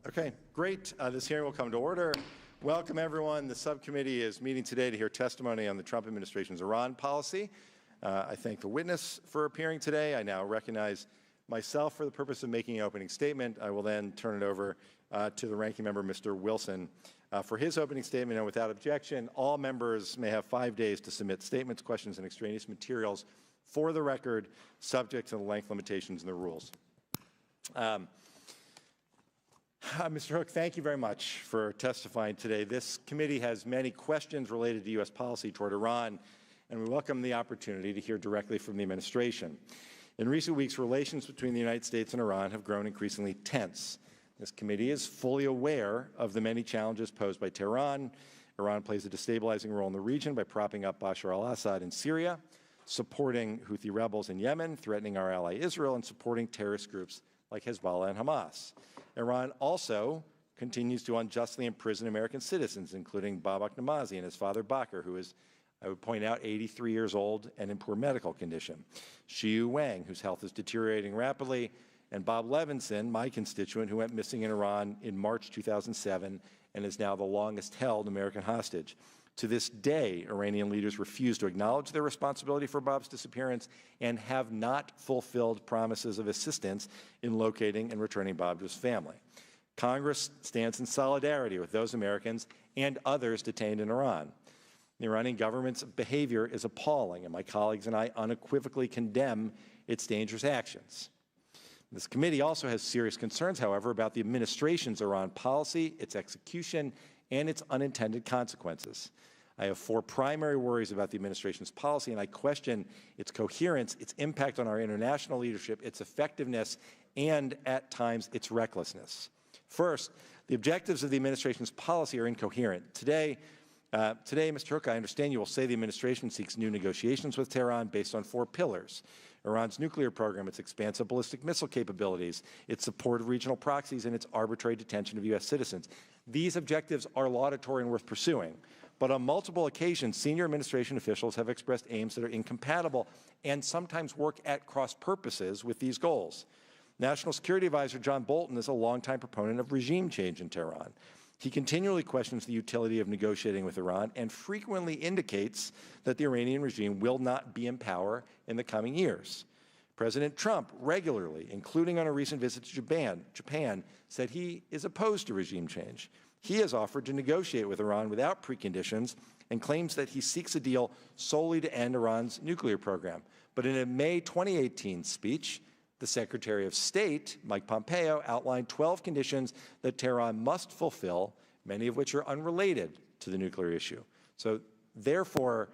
Okay, great. This hearing will come to order. Welcome, everyone. The subcommittee is meeting today to hear testimony on the Trump administration's Iran policy. I thank the witness for appearing today. I now recognize myself for the purpose of making an opening statement. I will then turn it over to the ranking member, Mr. Wilson, for his opening statement. And without objection, all members may have 5 days to submit statements, questions, and extraneous materials for the record, subject to the length limitations in the rules. Mr. Hook, thank you very much for testifying today. This committee has many questions related to U.S. policy toward Iran, and we welcome the opportunity to hear directly from the administration. In recent weeks, relations between the United States and Iran have grown increasingly tense. This committee is fully aware of the many challenges posed by Tehran. Iran plays a destabilizing role in the region by propping up Bashar al-Assad in Syria, supporting Houthi rebels in Yemen, threatening our ally Israel, and supporting terrorist groups like Hezbollah and Hamas. Iran also continues to unjustly imprison American citizens, including Babak Namazi and his father Bakr, who is, I would point out, 83 years old and in poor medical condition. Xiu Wang, whose health is deteriorating rapidly, and Bob Levinson, my constituent, who went missing in Iran in March 2007 and is now the longest held American hostage. To this day, Iranian leaders refuse to acknowledge their responsibility for Bob's disappearance and have not fulfilled promises of assistance in locating and returning Bob to his family. Congress stands in solidarity with those Americans and others detained in Iran. The Iranian government's behavior is appalling, and my colleagues and I unequivocally condemn its dangerous actions. This committee also has serious concerns, however, about the administration's Iran policy, its execution, and its unintended consequences. I have 4 primary worries about the administration's policy, and I question its coherence, its impact on our international leadership, its effectiveness, and at times its recklessness. First, the objectives of the administration's policy are incoherent. Today, Mr. Hook, I understand you will say the administration seeks new negotiations with Tehran based on 4 pillars: Iran's nuclear program, its expansive ballistic missile capabilities, its support of regional proxies, and its arbitrary detention of U.S. citizens. These objectives are laudatory and worth pursuing, but on multiple occasions, senior administration officials have expressed aims that are incompatible and sometimes work at cross purposes with these goals. National Security Advisor John Bolton is a longtime proponent of regime change in Tehran. He continually questions the utility of negotiating with Iran and frequently indicates that the Iranian regime will not be in power in the coming years. President Trump regularly, including on a recent visit to Japan, said he is opposed to regime change. He has offered to negotiate with Iran without preconditions and claims that he seeks a deal solely to end Iran's nuclear program. But in a May 2018 speech, the Secretary of State, Mike Pompeo, outlined 12 conditions that Tehran must fulfill, many of which are unrelated to the nuclear issue. So therefore,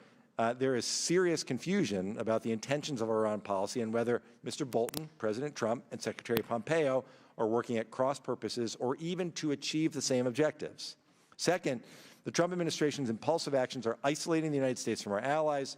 there is serious confusion about the intentions of Iran policy and whether Mr. Bolton, President Trump, and Secretary Pompeo are working at cross purposes or even to achieve the same objectives. Second, the Trump administration's impulsive actions are isolating the United States from our allies,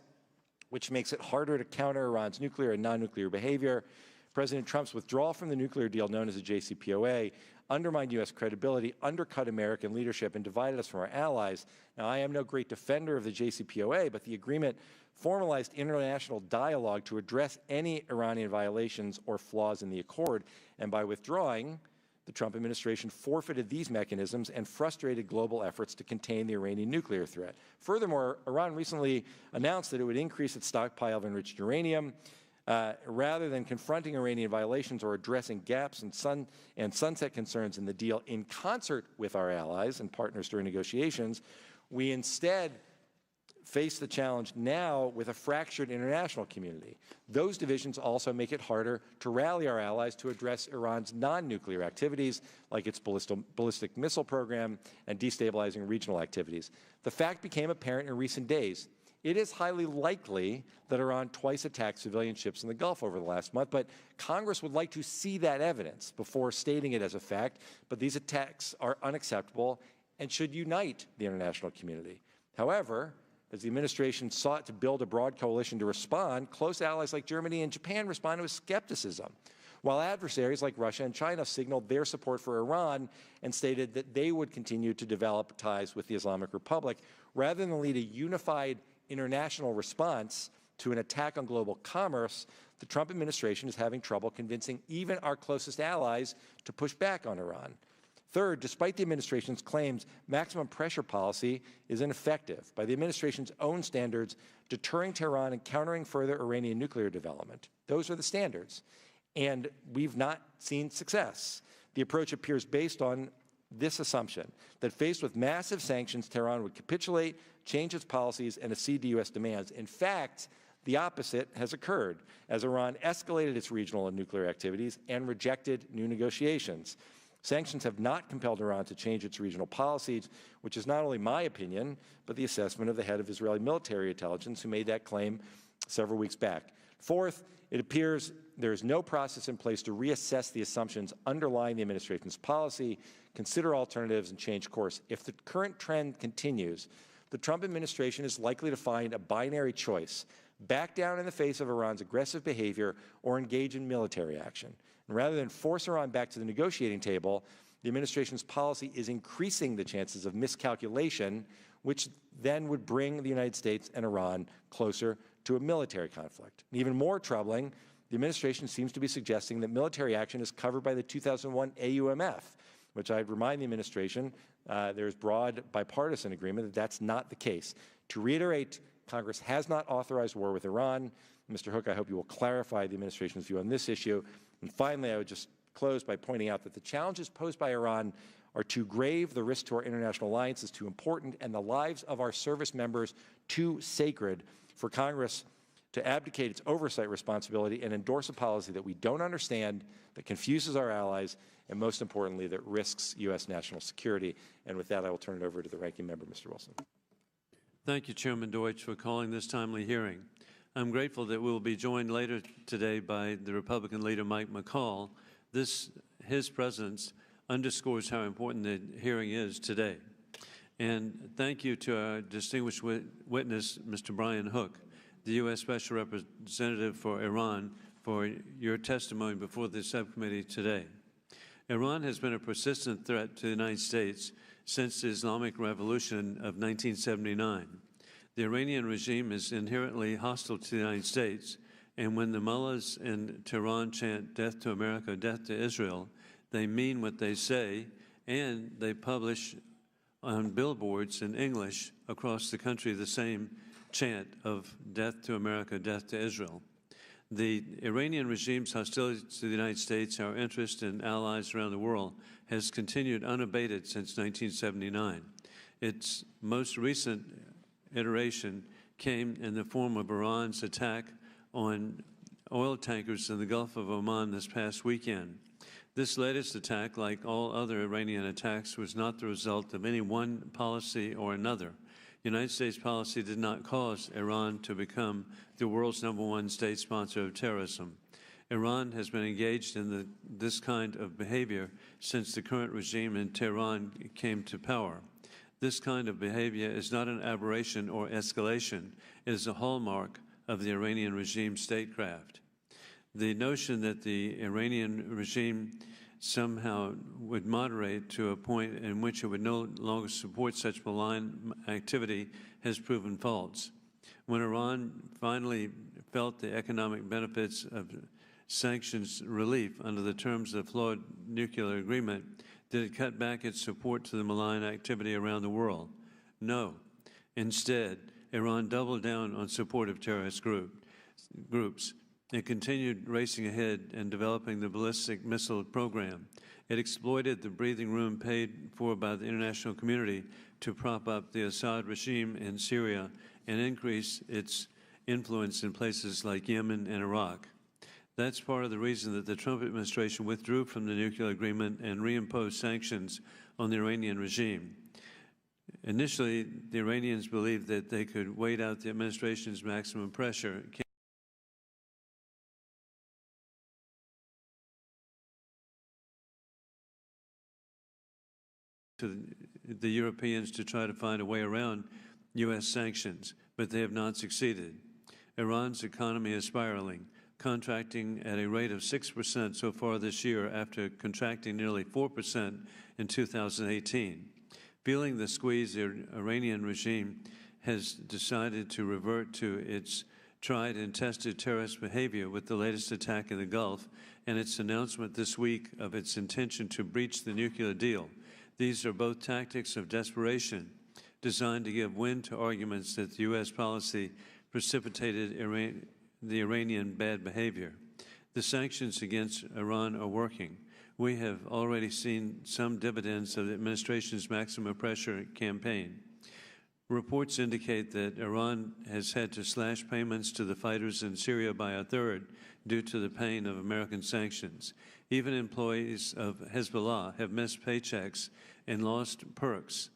which makes it harder to counter Iran's nuclear and non-nuclear behavior. President Trump's withdrawal from the nuclear deal known as the JCPOA undermined U.S. credibility, undercut American leadership, and divided us from our allies. Now, I am no great defender of the JCPOA, but the agreement formalized international dialogue to address any Iranian violations or flaws in the accord, and by withdrawing, the Trump administration forfeited these mechanisms and frustrated global efforts to contain the Iranian nuclear threat. Furthermore, Iran recently announced that it would increase its stockpile of enriched uranium. Rather than confronting Iranian violations or addressing gaps and sunset concerns in the deal in concert with our allies and partners during negotiations, we instead face the challenge now with a fractured international community. Those divisions also make it harder to rally our allies to address Iran's non-nuclear activities, like its ballistic missile program and destabilizing regional activities. The fact became apparent in recent days. It is highly likely that Iran twice attacked civilian ships in the Gulf over the last month, but Congress would like to see that evidence before stating it as a fact. But these attacks are unacceptable and should unite the international community. However, as the administration sought to build a broad coalition to respond, close allies like Germany and Japan responded with skepticism, while adversaries like Russia and China signaled their support for Iran and stated that they would continue to develop ties with the Islamic Republic rather than lead a unified international response to an attack on global commerce. The Trump administration is having trouble convincing even our closest allies to push back on Iran. Third, despite the administration's claims, maximum pressure policy is ineffective. By the administration's own standards, deterring Tehran and countering further Iranian nuclear development. Those are the standards. And we've not seen success. The approach appears based on this assumption, that faced with massive sanctions, Tehran would capitulate, change its policies, and accede to U.S. demands. In fact, the opposite has occurred, as Iran escalated its regional and nuclear activities and rejected new negotiations. Sanctions have not compelled Iran to change its regional policies, which is not only my opinion, but the assessment of the head of Israeli military intelligence, who made that claim several weeks back. Fourth, it appears there is no process in place to reassess the assumptions underlying the administration's policy, consider alternatives, and change course. If the current trend continues, the Trump administration is likely to find a binary choice: back down in the face of Iran's aggressive behavior or engage in military action. And rather than force Iran back to the negotiating table, the administration's policy is increasing the chances of miscalculation, which then would bring the United States and Iran closer to a military conflict. And even more troubling, the administration seems to be suggesting that military action is covered by the 2001 AUMF, which I'd remind the administration there's broad bipartisan agreement that that's not the case. To reiterate, Congress has not authorized war with Iran. Mr. Hook, I hope you will clarify the administration's view on this issue. And finally, I would just close by pointing out that the challenges posed by Iran are too grave, the risk to our international alliance is too important, and the lives of our service members too sacred for Congress to abdicate its oversight responsibility and endorse a policy that we don't understand, that confuses our allies, and most importantly, that risks U.S. national security. And with that, I will turn it over to the ranking member, Mr. Wilson. Thank you, Chairman Deutsch, for calling this timely hearing. I'm grateful that we will be joined later today by the Republican leader, Mike McCall. His presence underscores how important the hearing is today. And thank you to our distinguished witness, Mr. Brian Hook, the U.S. Special Representative for Iran, for your testimony before the subcommittee today. Iran has been a persistent threat to the United States since the Islamic Revolution of 1979. The Iranian regime is inherently hostile to the United States, and when the mullahs in Tehran chant "Death to America, death to Israel," they mean what they say, and they publish on billboards in English across the country the same chant of "Death to America, death to Israel." The Iranian regime's hostility to the United States, our interest in allies around the world, has continued unabated since 1979. Its most recent iteration came in the form of Iran's attack on oil tankers in the Gulf of Oman this past weekend. This latest attack, like all other Iranian attacks, was not the result of any one policy or another. United States policy did not cause Iran to become the world's #1 state sponsor of terrorism. Iran has been engaged in this kind of behavior since the current regime in Tehran came to power. This kind of behavior is not an aberration or escalation. It is a hallmark of the Iranian regime's statecraft. The notion that the Iranian regime somehow would moderate to a point in which it would no longer support such malign activity has proven false. When Iran finally felt the economic benefits of sanctions relief under the terms of the flawed nuclear agreement, did it cut back its support to the malign activity around the world? No. Instead, Iran doubled down on support of terrorist groups. It continued racing ahead and developing the ballistic missile program. It exploited the breathing room paid for by the international community to prop up the Assad regime in Syria and increase its influence in places like Yemen and Iraq. That's part of the reason that the Trump administration withdrew from the nuclear agreement and reimposed sanctions on the Iranian regime. Initially, the Iranians believed that they could wait out the administration's maximum pressure. To the Europeans to try to find a way around U.S. sanctions, but they have not succeeded. Iran's economy is spiraling, contracting at a rate of 6% so far this year after contracting nearly 4% in 2018. Feeling the squeeze, the Iranian regime has decided to revert to its tried and tested terrorist behavior with the latest attack in the Gulf and its announcement this week of its intention to breach the nuclear deal. These are both tactics of desperation designed to give wind to arguments that the U.S. policy precipitated the Iranian bad behavior. The sanctions against Iran are working. We have already seen some dividends of the administration's maximum pressure campaign. Reports indicate that Iran has had to slash payments to the fighters in Syria by a third due to the pain of American sanctions. Even employees of Hezbollah have missed paychecks and lost perks.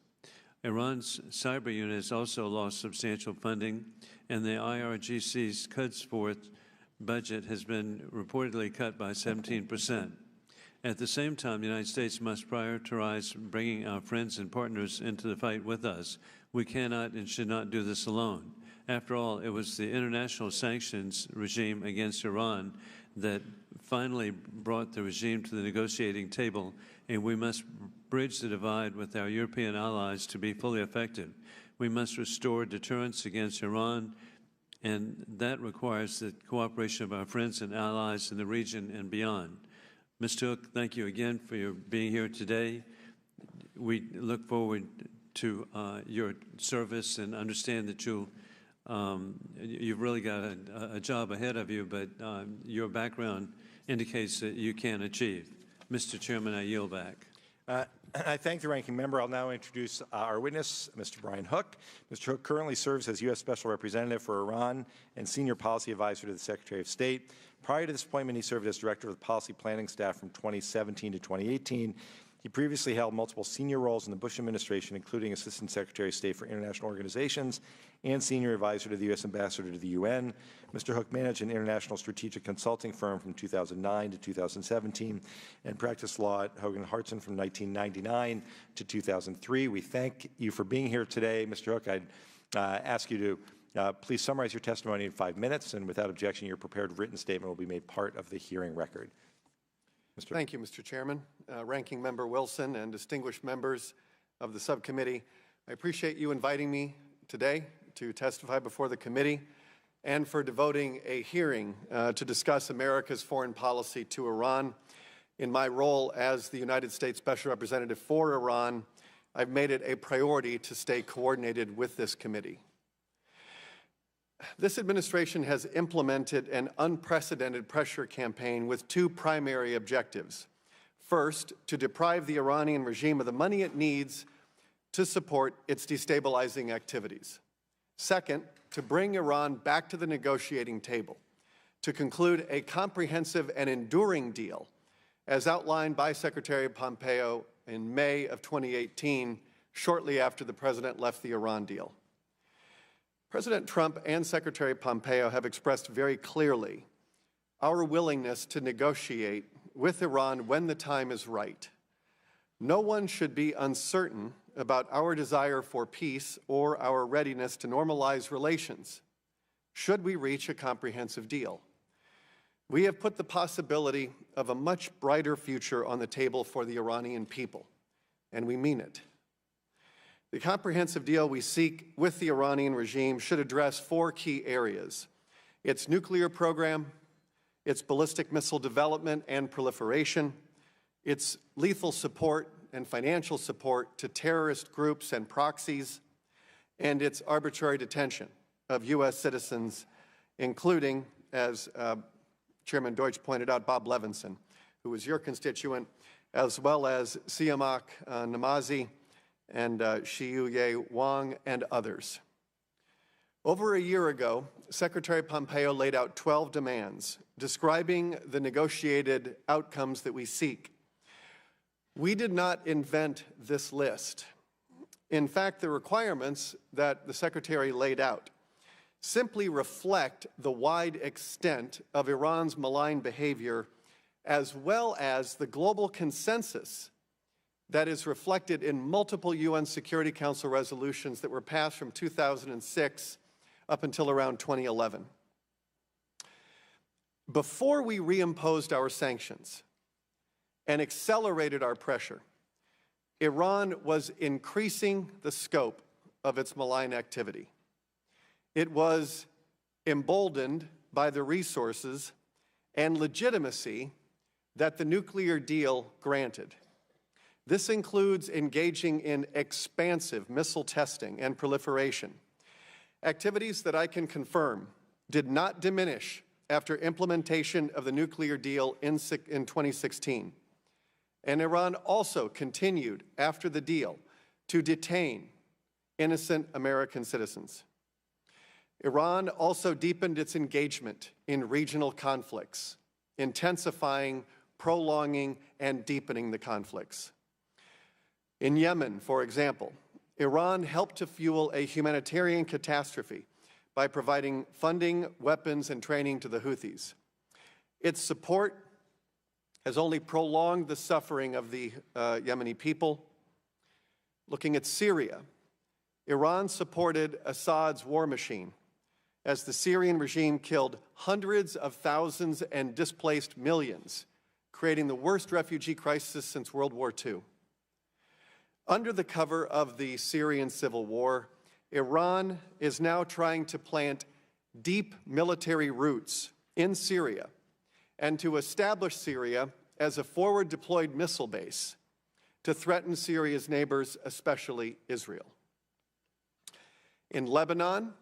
Iran's cyber unit has also lost substantial funding, and the IRGC's cuts forth budget has been reportedly cut by 17%. At the same time, the United States must prioritize bringing our friends and partners into the fight with us. We cannot and should not do this alone. After all, it was the international sanctions regime against Iran that finally brought the regime to the negotiating table, and we must bridge the divide with our European allies to be fully effective. We must restore deterrence against Iran, and that requires the cooperation of our friends and allies in the region and beyond. Mr. Hook, thank you again for your being here today. We look forward to your service and understand that you've really got a job ahead of you, but your background indicates that you can achieve. Mr. Chairman, I yield back. I thank the ranking member. I'll now introduce our witness, Mr. Brian Hook. Mr. Hook currently serves as U.S. Special Representative for Iran and Senior Policy Advisor to the Secretary of State. Prior to this appointment, he served as Director of the Policy Planning Staff from 2017 to 2018. He previously held multiple senior roles in the Bush administration, including Assistant Secretary of State for International Organizations and Senior Advisor to the U.S. Ambassador to the UN. Mr. Hook managed an international strategic consulting firm from 2009 to 2017 and practiced law at Hogan Hartson from 1999 to 2003. We thank you for being here today. Mr. Hook, I'd ask you to please summarize your testimony in 5 minutes, and without objection, your prepared written statement will be made part of the hearing record. Thank you, Mr. Chairman, Ranking Member Wilson, and distinguished members of the subcommittee. I appreciate you inviting me today to testify before the committee and for devoting a hearing to discuss America's foreign policy to Iran. In my role as the United States Special Representative for Iran, I've made it a priority to stay coordinated with this committee. This administration has implemented an unprecedented pressure campaign with two primary objectives. First, to deprive the Iranian regime of the money it needs to support its destabilizing activities. Second, to bring Iran back to the negotiating table, to conclude a comprehensive and enduring deal, as outlined by Secretary Pompeo in May of 2018, shortly after the President left the Iran deal. President Trump and Secretary Pompeo have expressed very clearly our willingness to negotiate with Iran when the time is right. No one should be uncertain about our desire for peace or our readiness to normalize relations should we reach a comprehensive deal. We have put the possibility of a much brighter future on the table for the Iranian people, and we mean it. The comprehensive deal we seek with the Iranian regime should address four key areas: its nuclear program, its ballistic missile development and proliferation, its lethal support and financial support to terrorist groups and proxies, and its arbitrary detention of U.S. citizens, including, as Chairman Deutsch pointed out, Bob Levinson, who was your constituent, as well as Siamak Namazi, and Xiuye Wang, and others. Over a year ago, Secretary Pompeo laid out 12 demands describing the negotiated outcomes that we seek. We did not invent this list. In fact, the requirements that the Secretary laid out simply reflect the wide extent of Iran's malign behavior, as well as the global consensus that is reflected in multiple UN Security Council resolutions that were passed from 2006 up until around 2011. Before we reimposed our sanctions and accelerated our pressure, Iran was increasing the scope of its malign activity. It was emboldened by the resources and legitimacy that the nuclear deal granted. This includes engaging in expansive missile testing and proliferation, activities that I can confirm did not diminish after implementation of the nuclear deal in 2016. And Iran also continued after the deal to detain innocent American citizens. Iran also deepened its engagement in regional conflicts, intensifying, prolonging, and deepening the conflicts. In Yemen, for example, Iran helped to fuel a humanitarian catastrophe by providing funding, weapons, and training to the Houthis. Its support has only prolonged the suffering of the Yemeni people. Looking at Syria, Iran supported Assad's war machine as the Syrian regime killed hundreds of thousands and displaced millions, creating the worst refugee crisis since World War II. Under the cover of the Syrian civil war, Iran is now trying to plant deep military roots in Syria and to establish Syria as a forward-deployed missile base to threaten Syria's neighbors, especially Israel. In Lebanon,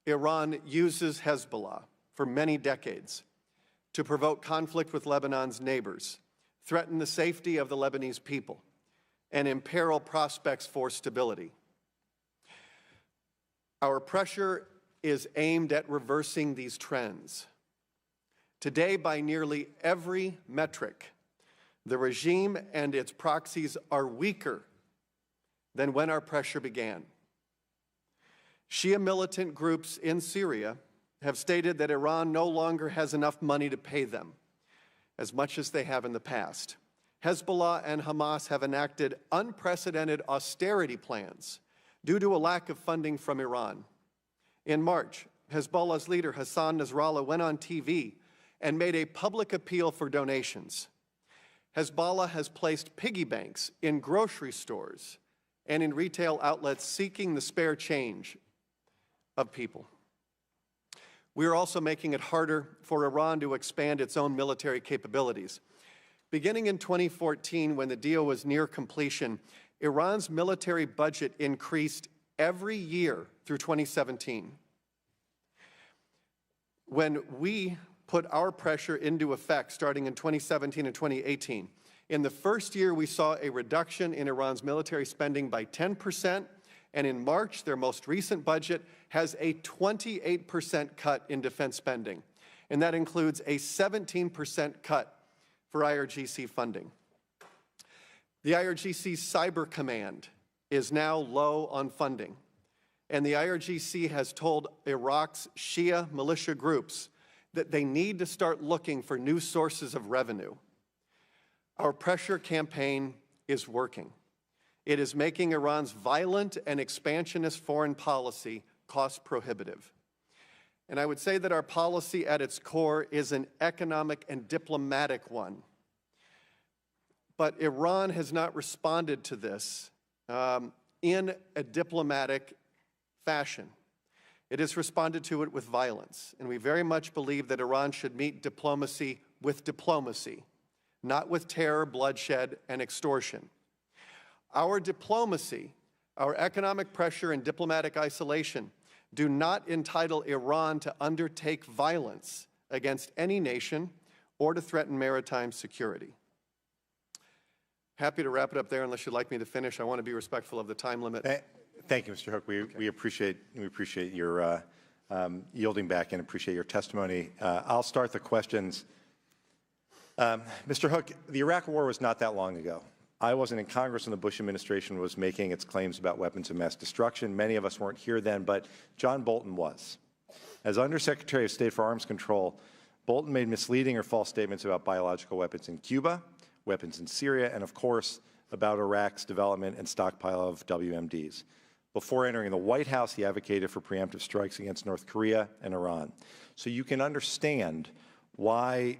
Iran uses Hezbollah for many decades to provoke conflict with Lebanon's neighbors, threaten the safety of the Lebanese people, and imperil prospects for stability. Our pressure is aimed at reversing these trends. Today, by nearly every metric, the regime and its proxies are weaker than when our pressure began. Shia militant groups in Syria have stated that Iran no longer has enough money to pay them, as much as they have in the past. Hezbollah and Hamas have enacted unprecedented austerity plans due to a lack of funding from Iran. In March, Hezbollah's leader Hassan Nasrallah went on TV and made a public appeal for donations. Hezbollah has placed piggy banks in grocery stores and in retail outlets seeking the spare change of people. We are also making it harder for Iran to expand its own military capabilities. Beginning in 2014, when the deal was near completion, Iran's military budget increased every year through 2017. When we put our pressure into effect starting in 2017 and 2018, in the first year we saw a reduction in Iran's military spending by 10%, and in March, their most recent budget has a 28% cut in defense spending, and that includes a 17% cut for IRGC funding. The IRGC's Cyber Command is now low on funding, and the IRGC has told Iraq's Shia militia groups that they need to start looking for new sources of revenue. Our pressure campaign is working. It is making Iran's violent and expansionist foreign policy cost prohibitive. And I would say that our policy at its core is an economic and diplomatic one. But Iran has not responded to this in a diplomatic fashion. It has responded to it with violence. And we very much believe that Iran should meet diplomacy with diplomacy, not with terror, bloodshed, and extortion. Our diplomacy, our economic pressure, and diplomatic isolation do not entitle Iran to undertake violence against any nation or to threaten maritime security. Happy to wrap it up there unless you'd like me to finish. I want to be respectful of the time limit. Thank you, Mr. Hook. We appreciate your yielding back and appreciate your testimony. I'll start the questions. Mr. Hook, the Iraq War was not that long ago. I wasn't in Congress when the Bush administration was making its claims about weapons of mass destruction. Many of us weren't here then, but John Bolton was. As Undersecretary of State for Arms Control, Bolton made misleading or false statements about biological weapons in Cuba, weapons in Syria, and of course, about Iraq's development and stockpile of WMDs. Before entering the White House, he advocated for preemptive strikes against North Korea and Iran. So you can understand why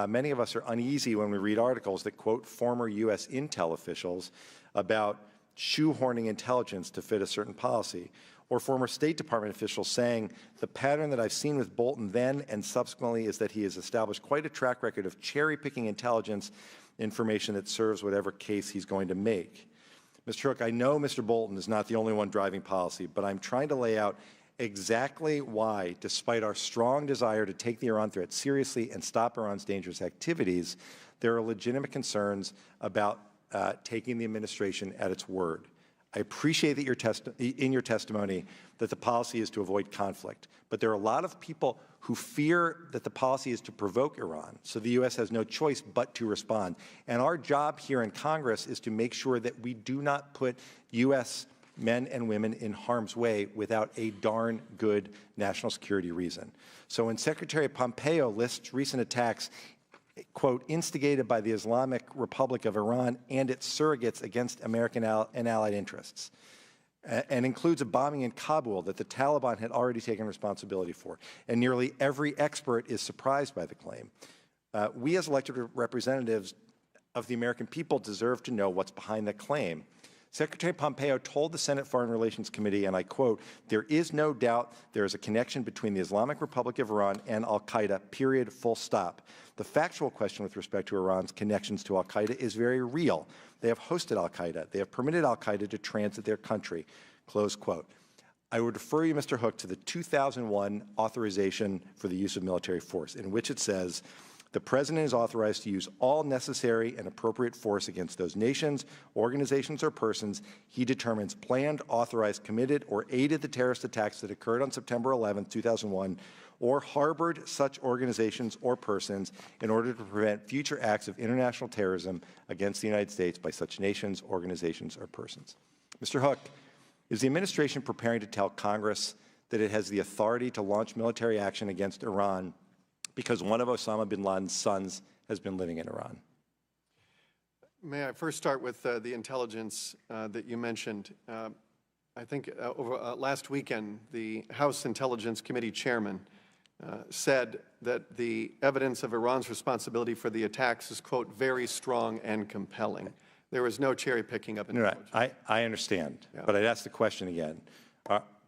many of us are uneasy when we read articles that quote former U.S. intel officials about shoehorning intelligence to fit a certain policy, or former State Department officials saying, the pattern that I've seen with Bolton then and subsequently is that he has established quite a track record of cherry-picking intelligence information that serves whatever case he's going to make. Mr. Hook, I know Mr. Bolton is not the only one driving policy, but I'm trying to lay out exactly why, despite our strong desire to take the Iran threat seriously and stop Iran's dangerous activities, there are legitimate concerns about taking the administration at its word. I appreciate that in your testimony that the policy is to avoid conflict, but there are a lot of people who fear that the policy is to provoke Iran, so the U.S. has no choice but to respond. And our job here in Congress is to make sure that we do not put U.S. men and women in harm's way without a darn good national security reason. So when Secretary Pompeo lists recent attacks, quote, instigated by the Islamic Republic of Iran and its surrogates against American and allied interests, and includes a bombing in Kabul that the Taliban had already taken responsibility for. And nearly every expert is surprised by the claim. We as elected representatives of the American people deserve to know what's behind that claim. Secretary Pompeo told the Senate Foreign Relations Committee, and I quote, there is no doubt there is a connection between the Islamic Republic of Iran and al-Qaeda, period, full stop. The factual question with respect to Iran's connections to al-Qaeda is very real. They have hosted al-Qaeda. They have permitted al-Qaeda to transit their country, close quote. I would refer you, Mr. Hook, to the 2001 authorization for the use of military force, in which it says, the President is authorized to use all necessary and appropriate force against those nations, organizations, or persons he determines planned, authorized, committed, or aided the terrorist attacks that occurred on September 11, 2001, or harbored such organizations or persons in order to prevent future acts of international terrorism against the United States by such nations, organizations, or persons. Mr. Hook, is the administration preparing to tell Congress that it has the authority to launch military action against Iran because one of Osama bin Laden's sons has been living in Iran? May I first start with the intelligence that you mentioned? I think last weekend, the House Intelligence Committee chairman said that the evidence of Iran's responsibility for the attacks is, quote, very strong and compelling. There was no cherry picking up intelligence. No, I understand, but I'd ask the question again.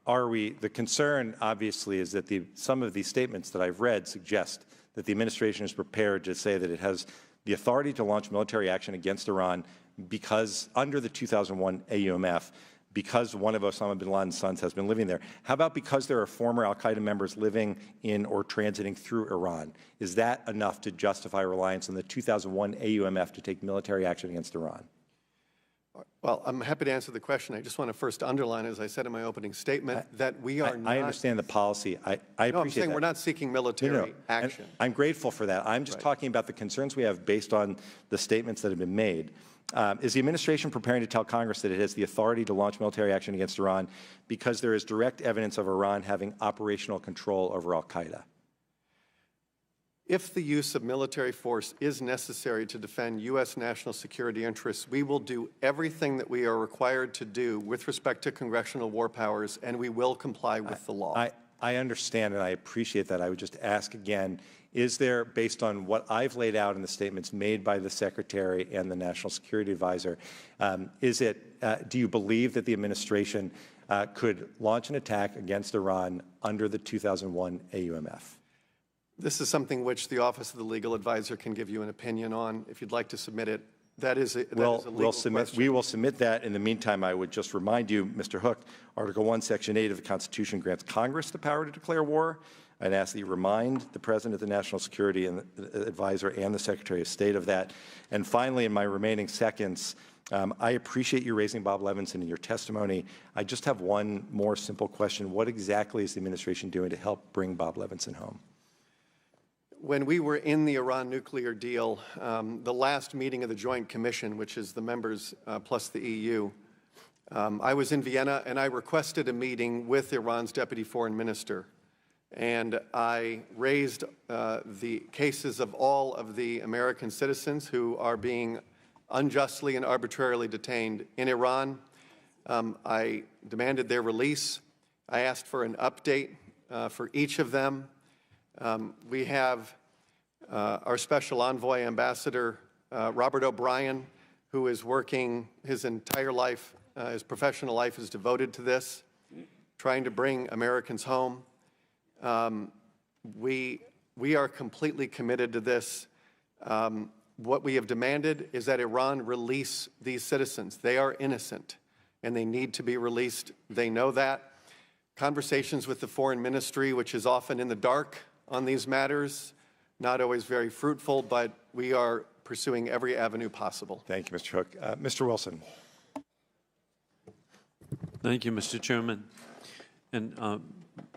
The concern, obviously, is that some of these statements that I've read suggest that the administration is prepared to say that it has the authority to launch military action against Iran because, under the 2001 AUMF, because one of Osama bin Laden's sons has been living there. How about because there are former al-Qaeda members living in or transiting through Iran? Is that enough to justify reliance on the 2001 AUMF to take military action against Iran? Well, I'm happy to answer the question. I just want to first underline, as I said in my opening statement, that we are not— I understand the policy. I appreciate No, I'm saying that. we're not seeking military action. And I'm grateful for that. I'm just talking about the concerns we have based on the statements that have been made. Is the administration preparing to tell Congress that it has the authority to launch military action against Iran because there is direct evidence of Iran having operational control over al-Qaeda? If the use of military force is necessary to defend U.S. national security interests, we will do everything that we are required to do with respect to congressional war powers, and we will comply with the law. I understand and I appreciate that. I would just ask again, is there, based on what I've laid out in the statements made by the Secretary and the National Security Advisor, do you believe that the administration could launch an attack against Iran under the 2001 AUMF? This is something which the Office of the Legal Advisor can give you an opinion on. If you'd like to submit it, that is a legal question. We will submit that. In the meantime, I would just remind you, Mr. Hook, Article 1, Section 8 of the Constitution grants Congress the power to declare war. I'd ask that you remind the President of the National Security Advisor and the Secretary of State of that. And finally, in my remaining seconds, I appreciate you raising Bob Levinson in your testimony. I just have one more simple question. What exactly is the administration doing to help bring Bob Levinson home? When we were in the Iran nuclear deal, the last meeting of the Joint Commission, which is the members plus the EU, I was in Vienna and I requested a meeting with Iran's Deputy Foreign Minister. And I raised the cases of all of the American citizens who are being unjustly and arbitrarily detained in Iran. I demanded their release. I asked for an update for each of them. We have our special envoy, Ambassador Robert O'Brien, who is working his entire life, his professional life is devoted to this. trying to bring Americans home. We are completely committed to this. What we have demanded is that Iran release these citizens. They are innocent, and they need to be released. They know that. Conversations with the foreign ministry, which is often in the dark on these matters, not always very fruitful, but we are pursuing every avenue possible. Thank you, Mr. Hook. Mr. Wilson. Thank you, Mr. Chairman. And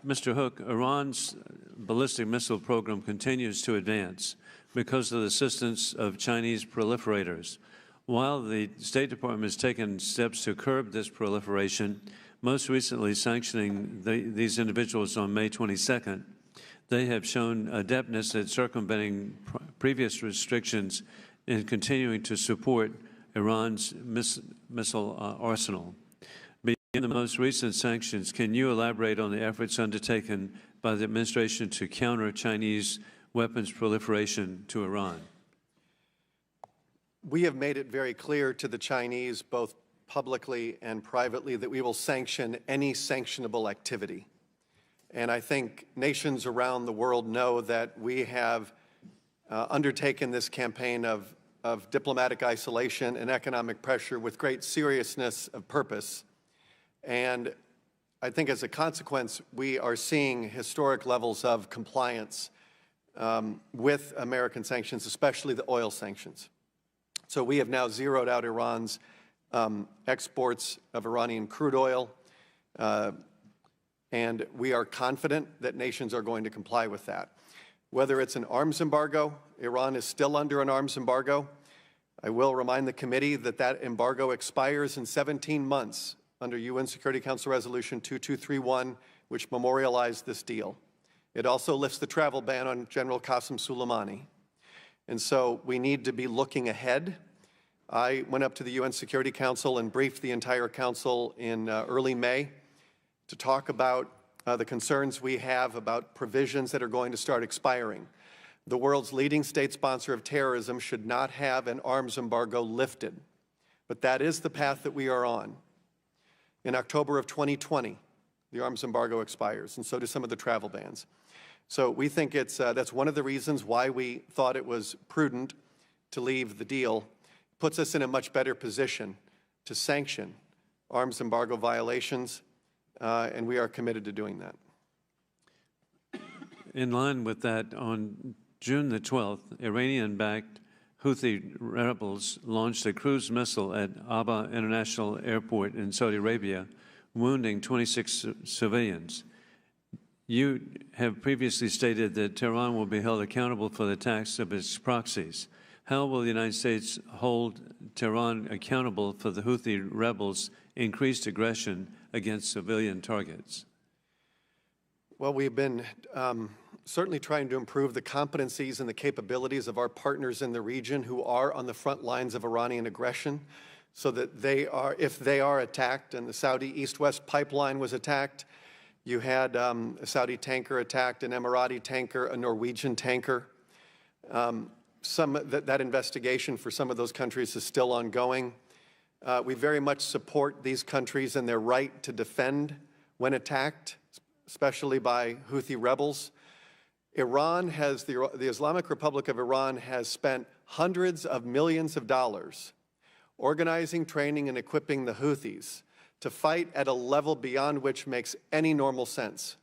Mr. Hook, Iran's ballistic missile program continues to advance because of the assistance of Chinese proliferators. While the State Department has taken steps to curb this proliferation, most recently sanctioning these individuals on May 22nd, they have shown adeptness at circumventing previous restrictions and continuing to support Iran's missile arsenal. Beyond the most recent sanctions, can you elaborate on the efforts undertaken by the administration to counter Chinese weapons proliferation to Iran? We have made it very clear to the Chinese, both publicly and privately, that we will sanction any sanctionable activity. And I think nations around the world know that we have undertaken this campaign of diplomatic isolation and economic pressure with great seriousness of purpose. And I think as a consequence, we are seeing historic levels of compliance with American sanctions, especially the oil sanctions. So we have now zeroed out Iran's exports of Iranian crude oil, and we are confident that nations are going to comply with that. Whether it's an arms embargo, Iran is still under an arms embargo. I will remind the committee that that embargo expires in 17 months under UN Security Council Resolution 2231, which memorialized this deal. It also lifts the travel ban on General Qasem Soleimani. And so we need to be looking ahead. I went up to the UN Security Council and briefed the entire council in early May to talk about the concerns we have about provisions that are going to start expiring. The world's leading state sponsor of terrorism should not have an arms embargo lifted, but that is the path that we are on. In October of 2020, the arms embargo expires, and so do some of the travel bans. So we think that's one of the reasons why we thought it was prudent to leave the deal. Puts us in a much better position to sanction arms embargo violations, and we are committed to doing that. In line with that, on June the 12th, Iranian-backed Houthi rebels launched a cruise missile at Aba International Airport in Saudi Arabia, wounding 26 civilians. You have previously stated that Tehran will be held accountable for the attacks of its proxies. How will the United States hold Tehran accountable for the Houthi rebels' increased aggression against civilian targets? Well, we've been certainly trying to improve the competencies and the capabilities of our partners in the region who are on the front lines of Iranian aggression, so that they are, if they are attacked, and the Saudi East-West pipeline was attacked, you had a Saudi tanker attacked, an Emirati tanker, a Norwegian tanker. That investigation for some of those countries is still ongoing. We very much support these countries and their right to defend when attacked, especially by Houthi rebels. Iran has, the Islamic Republic of Iran has spent hundreds of millions of dollars organizing, training, and equipping the Houthis to fight at a level beyond which makes any normal sense.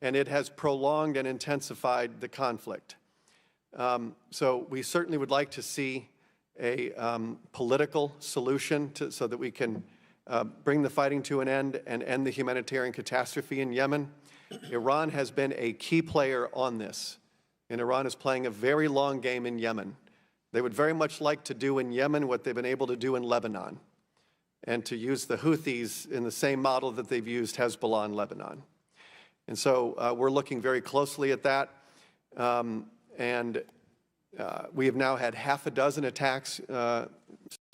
And it has prolonged and intensified the conflict. So we certainly would like to see a political solution so that we can bring the fighting to an end and end the humanitarian catastrophe in Yemen. Iran has been a key player on this, and Iran is playing a very long game in Yemen. They would very much like to do in Yemen what they've been able to do in Lebanon, and to use the Houthis in the same model that they've used Hezbollah in Lebanon. And so we're looking very closely at that. We have now had half a dozen attacks.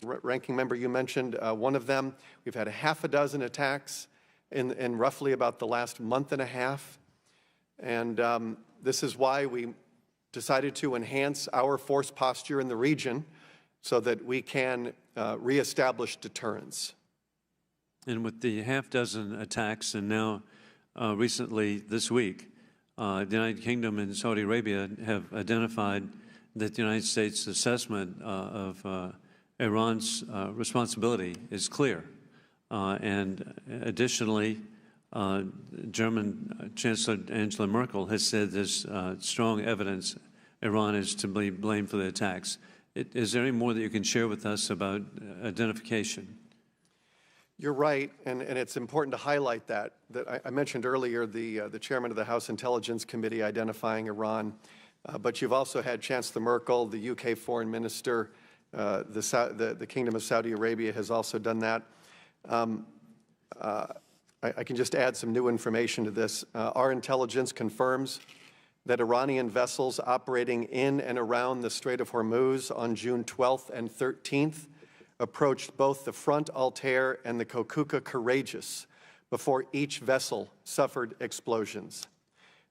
Ranking member, you mentioned one of them. We've had a half a dozen attacks in roughly about the last month and a half. And this is why we decided to enhance our force posture in the region so that we can reestablish deterrence. And with the half-dozen attacks, and now recently this week, the United Kingdom and Saudi Arabia have identified that the United States' assessment of Iran's responsibility is clear. And additionally, German Chancellor Angela Merkel has said there's strong evidence Iran is to be blamed for the attacks. Is there any more that you can share with us about identification? You're right, and it's important to highlight that I mentioned earlier the chairman of the House Intelligence Committee identifying Iran, but you've also had Chancellor Merkel, the UK Foreign Minister, the Kingdom of Saudi Arabia has also done that. I can just add some new information to this. Our intelligence confirms that Iranian vessels operating in and around the Strait of Hormuz on June 12th and 13th approached both the Front Altair and the Kokuka Courageous before each vessel suffered explosions.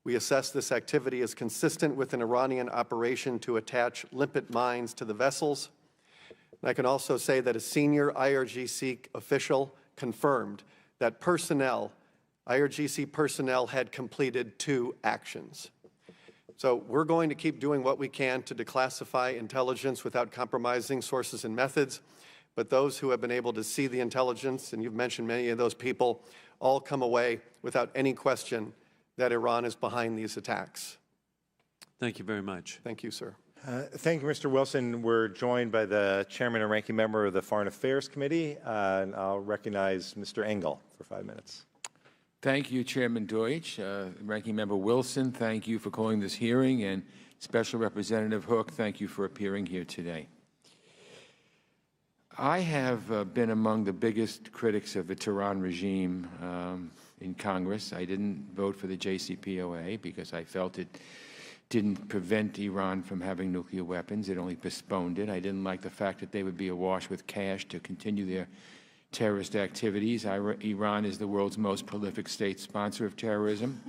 We assess this activity as consistent with an Iranian operation to attach limpet mines to the vessels. And I can also say that a senior IRGC official confirmed that IRGC personnel had completed 2 actions. So we're going to keep doing what we can to declassify intelligence without compromising sources and methods. But those who have been able to see the intelligence, and you've mentioned many of those people, all come away without any question that Iran is behind these attacks. Thank you very much. Thank you, sir. Thank you, Mr. Wilson. We're joined by the chairman and ranking member of the Foreign Affairs Committee, and I'll recognize Mr. Engel for 5 minutes. Thank you, Chairman Deutsch. Ranking Member Wilson, thank you for calling this hearing, and Special Representative Hook, thank you for appearing here today. I have been among the biggest critics of the Tehran regime in Congress. I didn't vote for the JCPOA because I felt it didn't prevent Iran from having nuclear weapons. It only postponed it. I didn't like the fact that they would be awash with cash to continue their terrorist activities. Iran is the world's most prolific state sponsor of terrorism.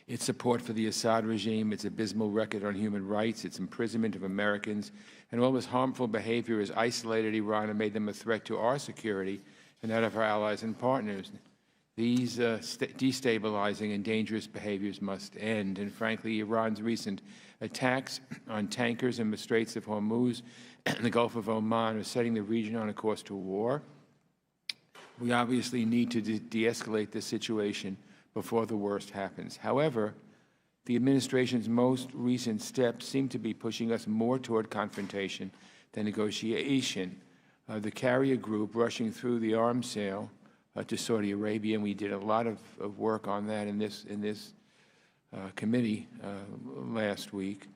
Its support for the Assad regime, its abysmal record on human rights, its imprisonment of Americans, and all this harmful behavior has isolated Iran and made them a threat to our security and that of our allies and partners. These destabilizing and dangerous behaviors must end. And frankly, Iran's recent attacks on tankers in the Straits of Hormuz and the Gulf of Oman are setting the region on a course to war. We obviously need to de-escalate this situation before the worst happens. However, the administration's most recent steps seem to be pushing us more toward confrontation than negotiation. The carrier group rushing through the arms sale to Saudi Arabia, and we did a lot of work on that in this committee last week,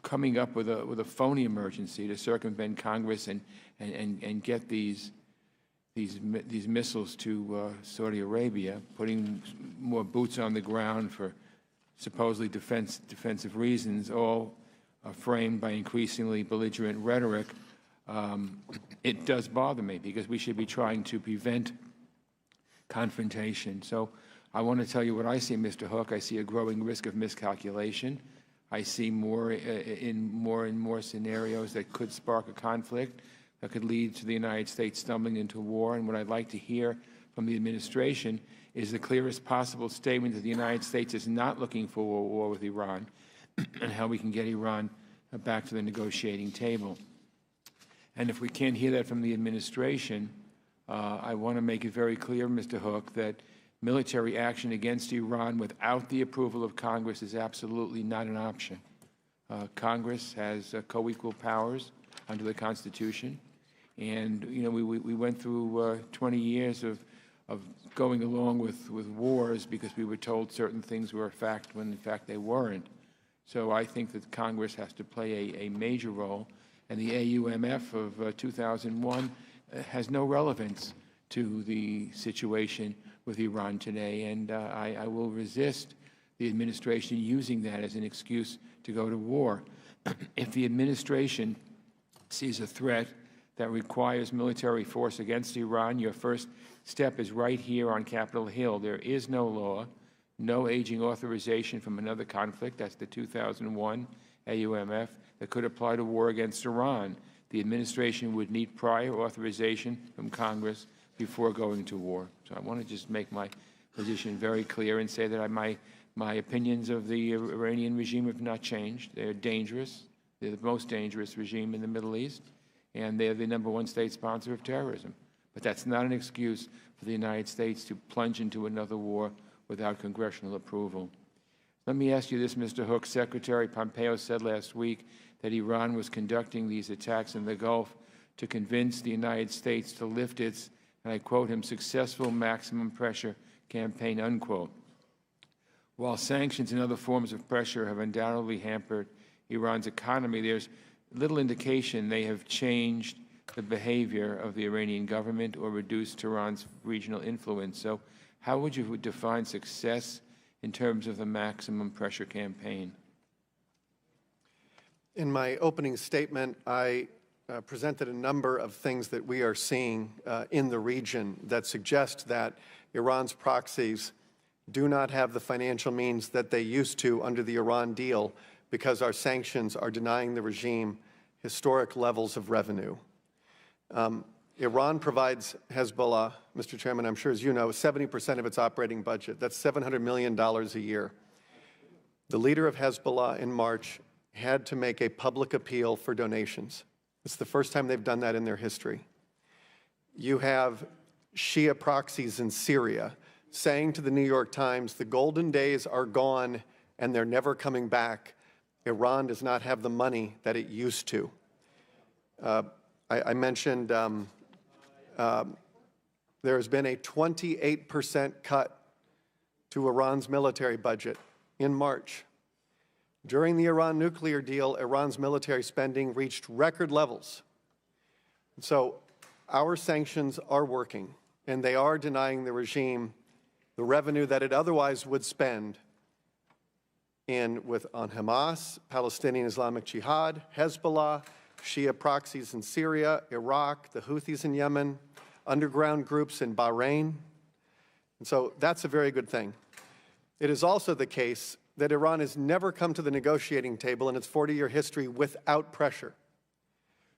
coming up with a phony emergency to circumvent Congress and get these missiles to Saudi Arabia, putting more boots on the ground for supposedly defensive reasons, all framed by increasingly belligerent rhetoric. It does bother me because we should be trying to prevent confrontation. So I want to tell you what I see, Mr. Hook. I see a growing risk of miscalculation. I see more and more scenarios that could spark a conflict that could lead to the United States stumbling into war. And what I'd like to hear from the administration is the clearest possible statement that the United States is not looking for a war with Iran and how we can get Iran back to the negotiating table. And if we can't hear that from the administration, I want to make it very clear, Mr. Hook, that military action against Iran without the approval of Congress is absolutely not an option. Congress has co-equal powers under the Constitution. And, you know, we went through 20 years of going along with wars because we were told certain things were a fact when, in fact, they weren't. So I think that Congress has to play a major role. And the AUMF of 2001 has no relevance to the situation with Iran today. And I will resist the administration using that as an excuse to go to war. If the administration sees a threat that requires military force against Iran, your first step is right here on Capitol Hill. There is no law, no aging authorization from another conflict, that's the 2001 AUMF, that could apply to war against Iran. the administration would need prior authorization from Congress before going to war. So I want to just make my position very clear and say that my opinions of the Iranian regime have not changed. They're dangerous. They're the most dangerous regime in the Middle East, and they're the #1 state sponsor of terrorism. But that's not an excuse for the United States to plunge into another war without congressional approval. Let me ask you this, Mr. Hook. Secretary Pompeo said last week that Iran was conducting these attacks in the Gulf to convince the United States to lift its, and I quote him, successful maximum pressure campaign, unquote. While sanctions and other forms of pressure have undoubtedly hampered Iran's economy, there's little indication they have changed the behavior of the Iranian government or reduced Tehran's regional influence. So how would you define success in terms of the maximum pressure campaign? In my opening statement, I presented a number of things that we are seeing in the region that suggest that Iran's proxies do not have the financial means that they used to under the Iran deal because our sanctions are denying the regime historic levels of revenue. Iran provides Hezbollah, Mr. Chairman, I'm sure as you know, 70% of its operating budget. That's $700 million a year. The leader of Hezbollah in March had to make a public appeal for donations. It's the first time they've done that in their history. You have Shia proxies in Syria saying to the New York Times, the golden days are gone and they're never coming back. Iran does not have the money that it used to. I mentioned there has been a 28% cut to Iran's military budget in March. During the Iran nuclear deal, Iran's military spending reached record levels. So our sanctions are working, and they are denying the regime the revenue that it otherwise would spend on Hamas, Palestinian Islamic Jihad, Hezbollah, Shia proxies in Syria, Iraq, the Houthis in Yemen, underground groups in Bahrain. And so that's a very good thing. It is also the case that Iran has never come to the negotiating table in its 40-year history without pressure.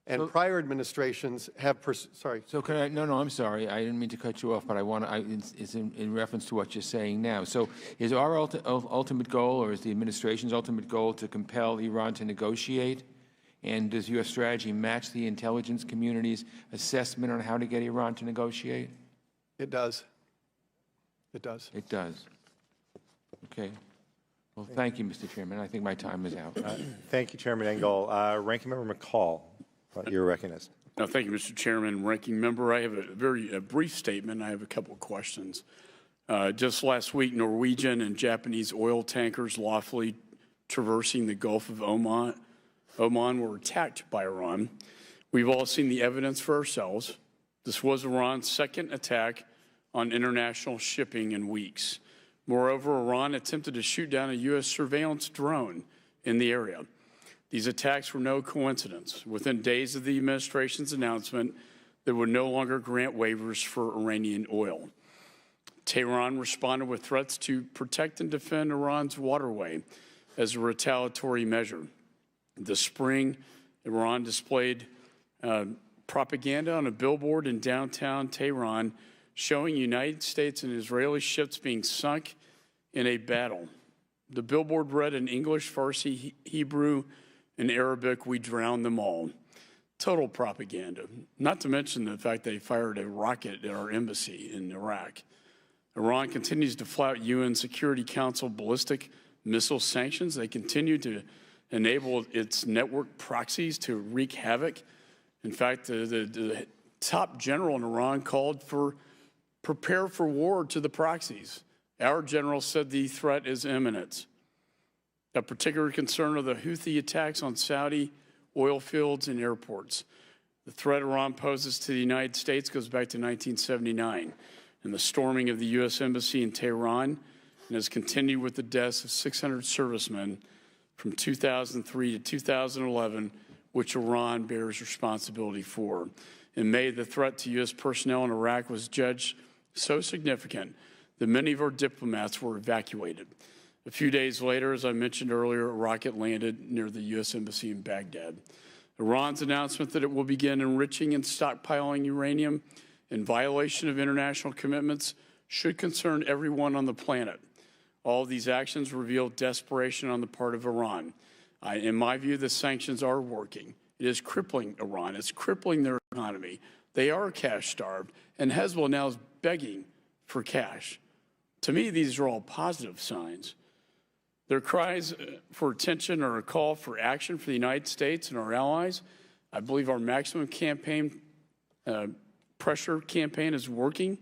And prior administrations have, sorry. So can I, no, I'm sorry. I didn't mean to cut you off, but I want to, it's in reference to what you're saying now. So is our ultimate goal, or is the administration's ultimate goal, to compel Iran to negotiate? And does your strategy match the intelligence community's assessment on how to get Iran to negotiate? It does. It does. It does. Okay. Well, thank you, Mr. Chairman. I think my time is out. Thank you, Chairman Engel. Ranking Member McCall, you're recognized. No, thank you, Mr. Chairman. Ranking Member, I have a very brief statement. I have a couple of questions. Just last week, Norwegian and Japanese oil tankers lawfully traversing the Gulf of Oman were attacked by Iran. We've all seen the evidence for ourselves. This was Iran's second attack on international shipping in weeks. Moreover, Iran attempted to shoot down a U.S. surveillance drone in the area. These attacks were no coincidence. Within days of the administration's announcement, they would no longer grant waivers for Iranian oil. Tehran responded with threats to protect and defend Iran's waterway as a retaliatory measure. This spring, Iran displayed propaganda on a billboard in downtown Tehran showing United States and Israeli ships being sunk in a battle. The billboard read in English, Farsi, Hebrew, and Arabic, "We drowned them all." Total propaganda, not to mention the fact they fired a rocket at our embassy in Iraq. Iran continues to flout UN Security Council ballistic missile sanctions. They continue to enable its network proxies to wreak havoc. In fact, the top general in Iran called for prepare for war to the proxies. Our general said the threat is imminent. A particular concern are the Houthi attacks on Saudi oil fields and airports. The threat Iran poses to the United States goes back to 1979 and the storming of the U.S. Embassy in Tehran, and has continued with the deaths of 600 servicemen from 2003 to 2011, which Iran bears responsibility for. In May, the threat to U.S. personnel in Iraq was judged so significant that many of our diplomats were evacuated. A few days later, as I mentioned earlier, a rocket landed near the U.S. Embassy in Baghdad. Iran's announcement that it will begin enriching and stockpiling uranium in violation of international commitments should concern everyone on the planet. All of these actions reveal desperation on the part of Iran. In my view, the sanctions are working. It is crippling Iran. It's crippling their economy. They are cash-starved, and Hezbollah now is begging for cash. To me, these are all positive signs. Their cries for attention are a call for action for the United States and our allies. I believe our maximum pressure campaign is working.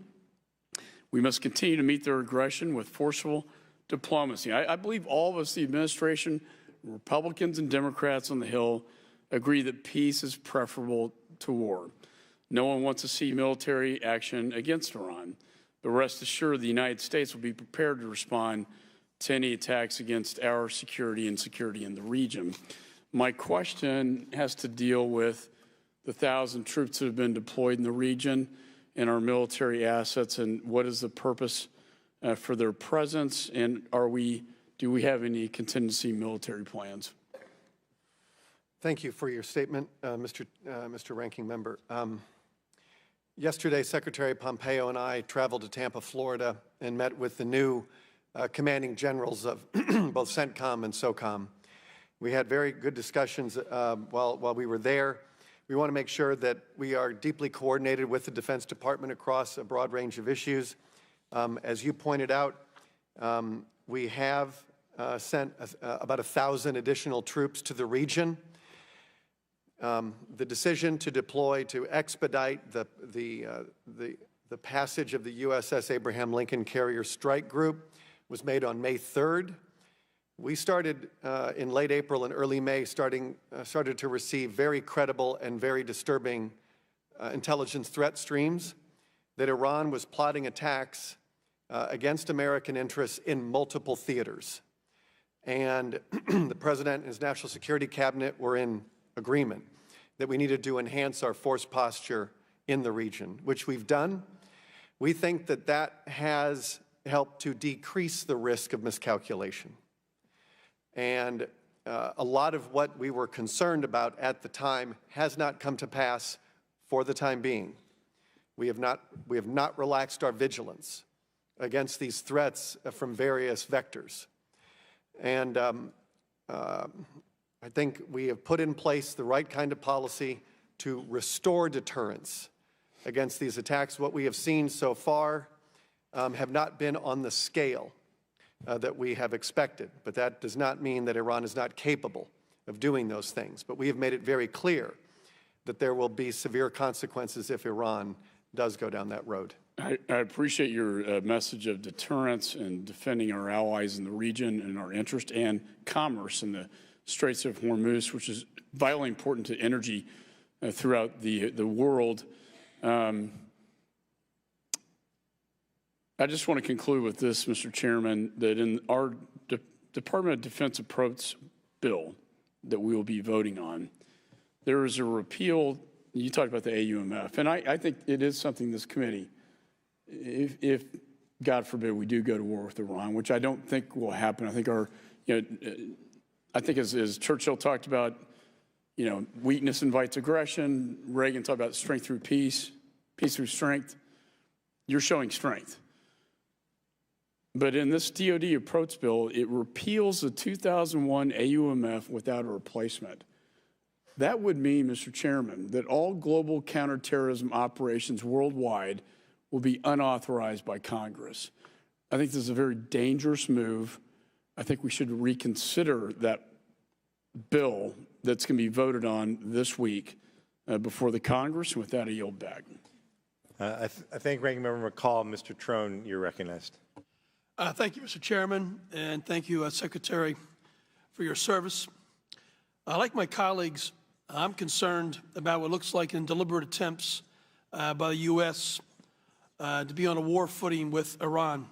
We must continue to meet their aggression with forceful diplomacy. I believe all of us, the administration, Republicans and Democrats on the Hill, agree that peace is preferable to war. No one wants to see military action against Iran, but rest assured the United States will be prepared to respond to any attacks against our security and security in the region. My question has to deal with the 1,000 troops that have been deployed in the region and our military assets, and what is the purpose for their presence, and do we have any contingency military plans? Thank you for your statement, Mr. Ranking Member. Yesterday, Secretary Pompeo and I traveled to Tampa, Florida, and met with the new commanding generals of both CENTCOM and SOCOM. We had very good discussions while we were there. We want to make sure that we are deeply coordinated with the Defense Department across a broad range of issues. As you pointed out, we have sent about 1,000 additional troops to the region. The decision to deploy to expedite the passage of the USS Abraham Lincoln Carrier Strike Group was made on May 3rd. We started in late April and early May, started to receive very credible and very disturbing intelligence threat streams that Iran was plotting attacks against American interests in multiple theaters. And the President and his National Security Cabinet were in agreement that we needed to enhance our force posture in the region, which we've done. We think that that has helped to decrease the risk of miscalculation. And a lot of what we were concerned about at the time has not come to pass for the time being. We have not relaxed our vigilance against these threats from various vectors. And I think we have put in place the right kind of policy to restore deterrence against these attacks. What we have seen so far have not been on the scale that we have expected, but that does not mean that Iran is not capable of doing those things. But we have made it very clear that there will be severe consequences if Iran does go down that road. I appreciate your message of deterrence and defending our allies in the region and our interest and commerce in the Straits of Hormuz, which is vitally important to energy throughout the world. I just want to conclude with this, Mr. Chairman, that in our Department of Defense approach bill that we will be voting on, there is a repeal. You talked about the AUMF, and I think it is something this committee, if God forbid we do go to war with Iran, which I don't think will happen. I think I think as Churchill talked about, weakness invites aggression. Reagan talked about strength through peace, peace through strength. You're showing strength. But in this DOD approach bill, it repeals the 2001 AUMF without a replacement. That would mean, Mr. Chairman, that all global counterterrorism operations worldwide will be unauthorized by Congress. I think this is a very dangerous move. I think we should reconsider that bill that's going to be voted on this week before the Congress, and with that, I yield back. I thank Ranking Member McCall. Mr. Trone, you're recognized. Thank you, Mr. Chairman, and thank you, Secretary, for your service. Like my colleagues, I'm concerned about what looks like deliberate attempts by the U.S. To be on a war footing with Iran.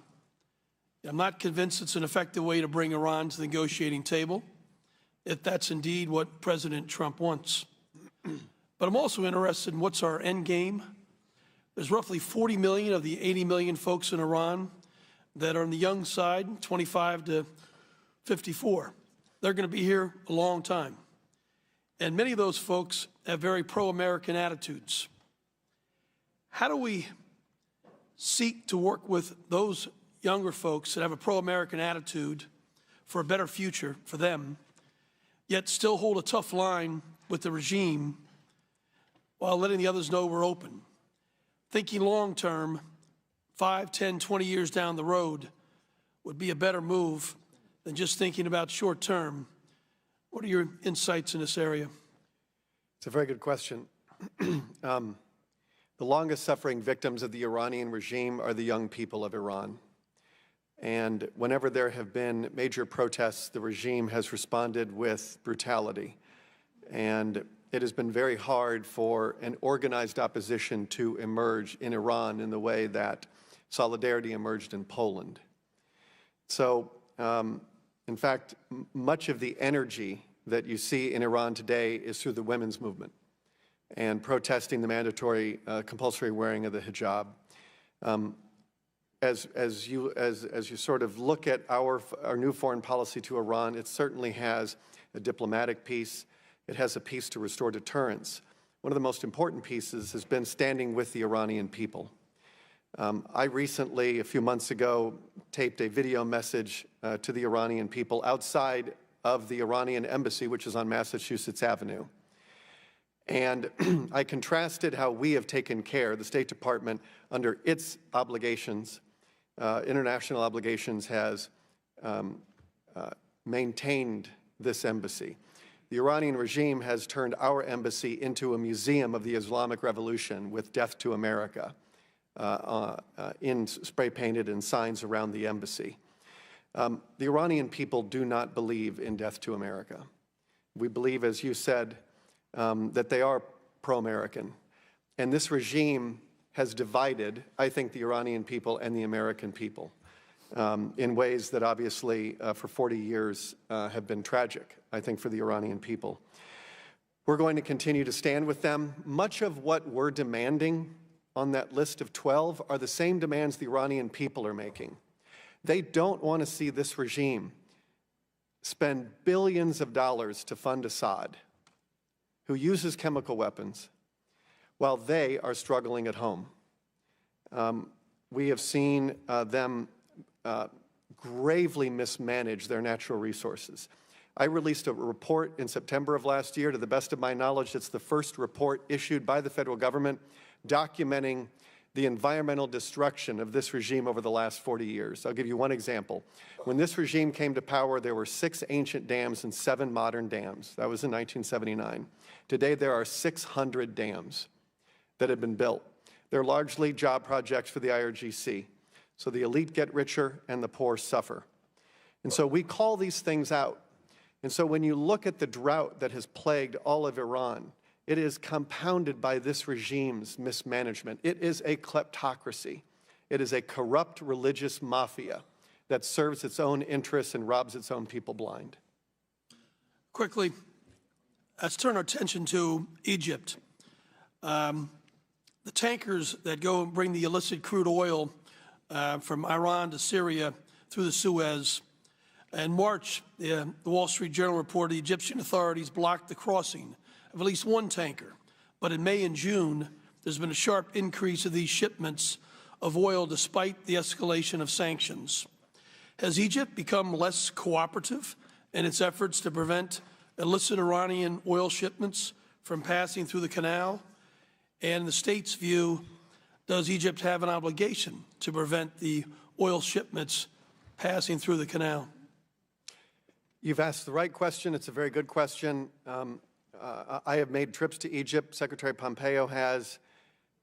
I'm not convinced it's an effective way to bring Iran to the negotiating table, if that's indeed what President Trump wants. But I'm also interested in what's our end game. There's roughly 40 million of the 80 million folks in Iran that are on the young side, 25 to 54. They're going to be here a long time. and many of those folks have very pro-American attitudes. How do we seek to work with those younger folks that have a pro-American attitude for a better future for them, yet still hold a tough line with the regime while letting the others know we're open? Thinking long-term, 5, 10, 20 years down the road would be a better move than just thinking about short-term. What are your insights in this area? It's a very good question. The longest suffering victims of the Iranian regime are the young people of Iran. And whenever there have been major protests, the regime has responded with brutality. And it has been very hard for an organized opposition to emerge in Iran in the way that Solidarity emerged in Poland. So, in fact, much of the energy that you see in Iran today is through the women's movement and protesting the mandatory compulsory wearing of the hijab. As you sort of look at our new foreign policy to Iran, it certainly has a diplomatic piece. It has a piece to restore deterrence. One of the most important pieces has been standing with the Iranian people. I recently, a few months ago, taped a video message to the Iranian people outside of the Iranian embassy, which is on Massachusetts Avenue. And I contrasted how we have taken care, the State Department, under its obligations, international obligations, has maintained this embassy. The Iranian regime has turned our embassy into a museum of the Islamic Revolution with "Death to America" spray-painted in signs around the embassy. The Iranian people do not believe in "Death to America." We believe, as you said, that they are pro-American. And this regime has divided, I think, the Iranian people and the American people in ways that obviously for 40 years have been tragic, I think, for the Iranian people. We're going to continue to stand with them. Much of what we're demanding on that list of 12 are the same demands the Iranian people are making. They don't want to see this regime spend billions of dollars to fund Assad, who uses chemical weapons, while they are struggling at home. We have seen them gravely mismanage their natural resources. I released a report in September of last year. To the best of my knowledge, it's the first report issued by the federal government documenting the environmental destruction of this regime over the last 40 years. I'll give you one example. When this regime came to power, there were 6 ancient dams and 7 modern dams. That was in 1979. Today, there are 600 dams that have been built. They're largely job projects for the IRGC. So the elite get richer and the poor suffer. And so we call these things out. And so when you look at the drought that has plagued all of Iran, it is compounded by this regime's mismanagement. It is a kleptocracy. It is a corrupt religious mafia that serves its own interests and robs its own people blind. Quickly, let's turn our attention to Egypt. The tankers that go and bring the illicit crude oil from Iran to Syria through the Suez. In March, the Wall Street Journal reported the Egyptian authorities blocked the crossing of at least one tanker. But in May and June, there's been a sharp increase of these shipments of oil despite the escalation of sanctions. Has Egypt become less cooperative in its efforts to prevent illicit Iranian oil shipments from passing through the canal? And in the state's view, does Egypt have an obligation to prevent the oil shipments passing through the canal? You've asked the right question. It's a very good question. I have made trips to Egypt. Secretary Pompeo has.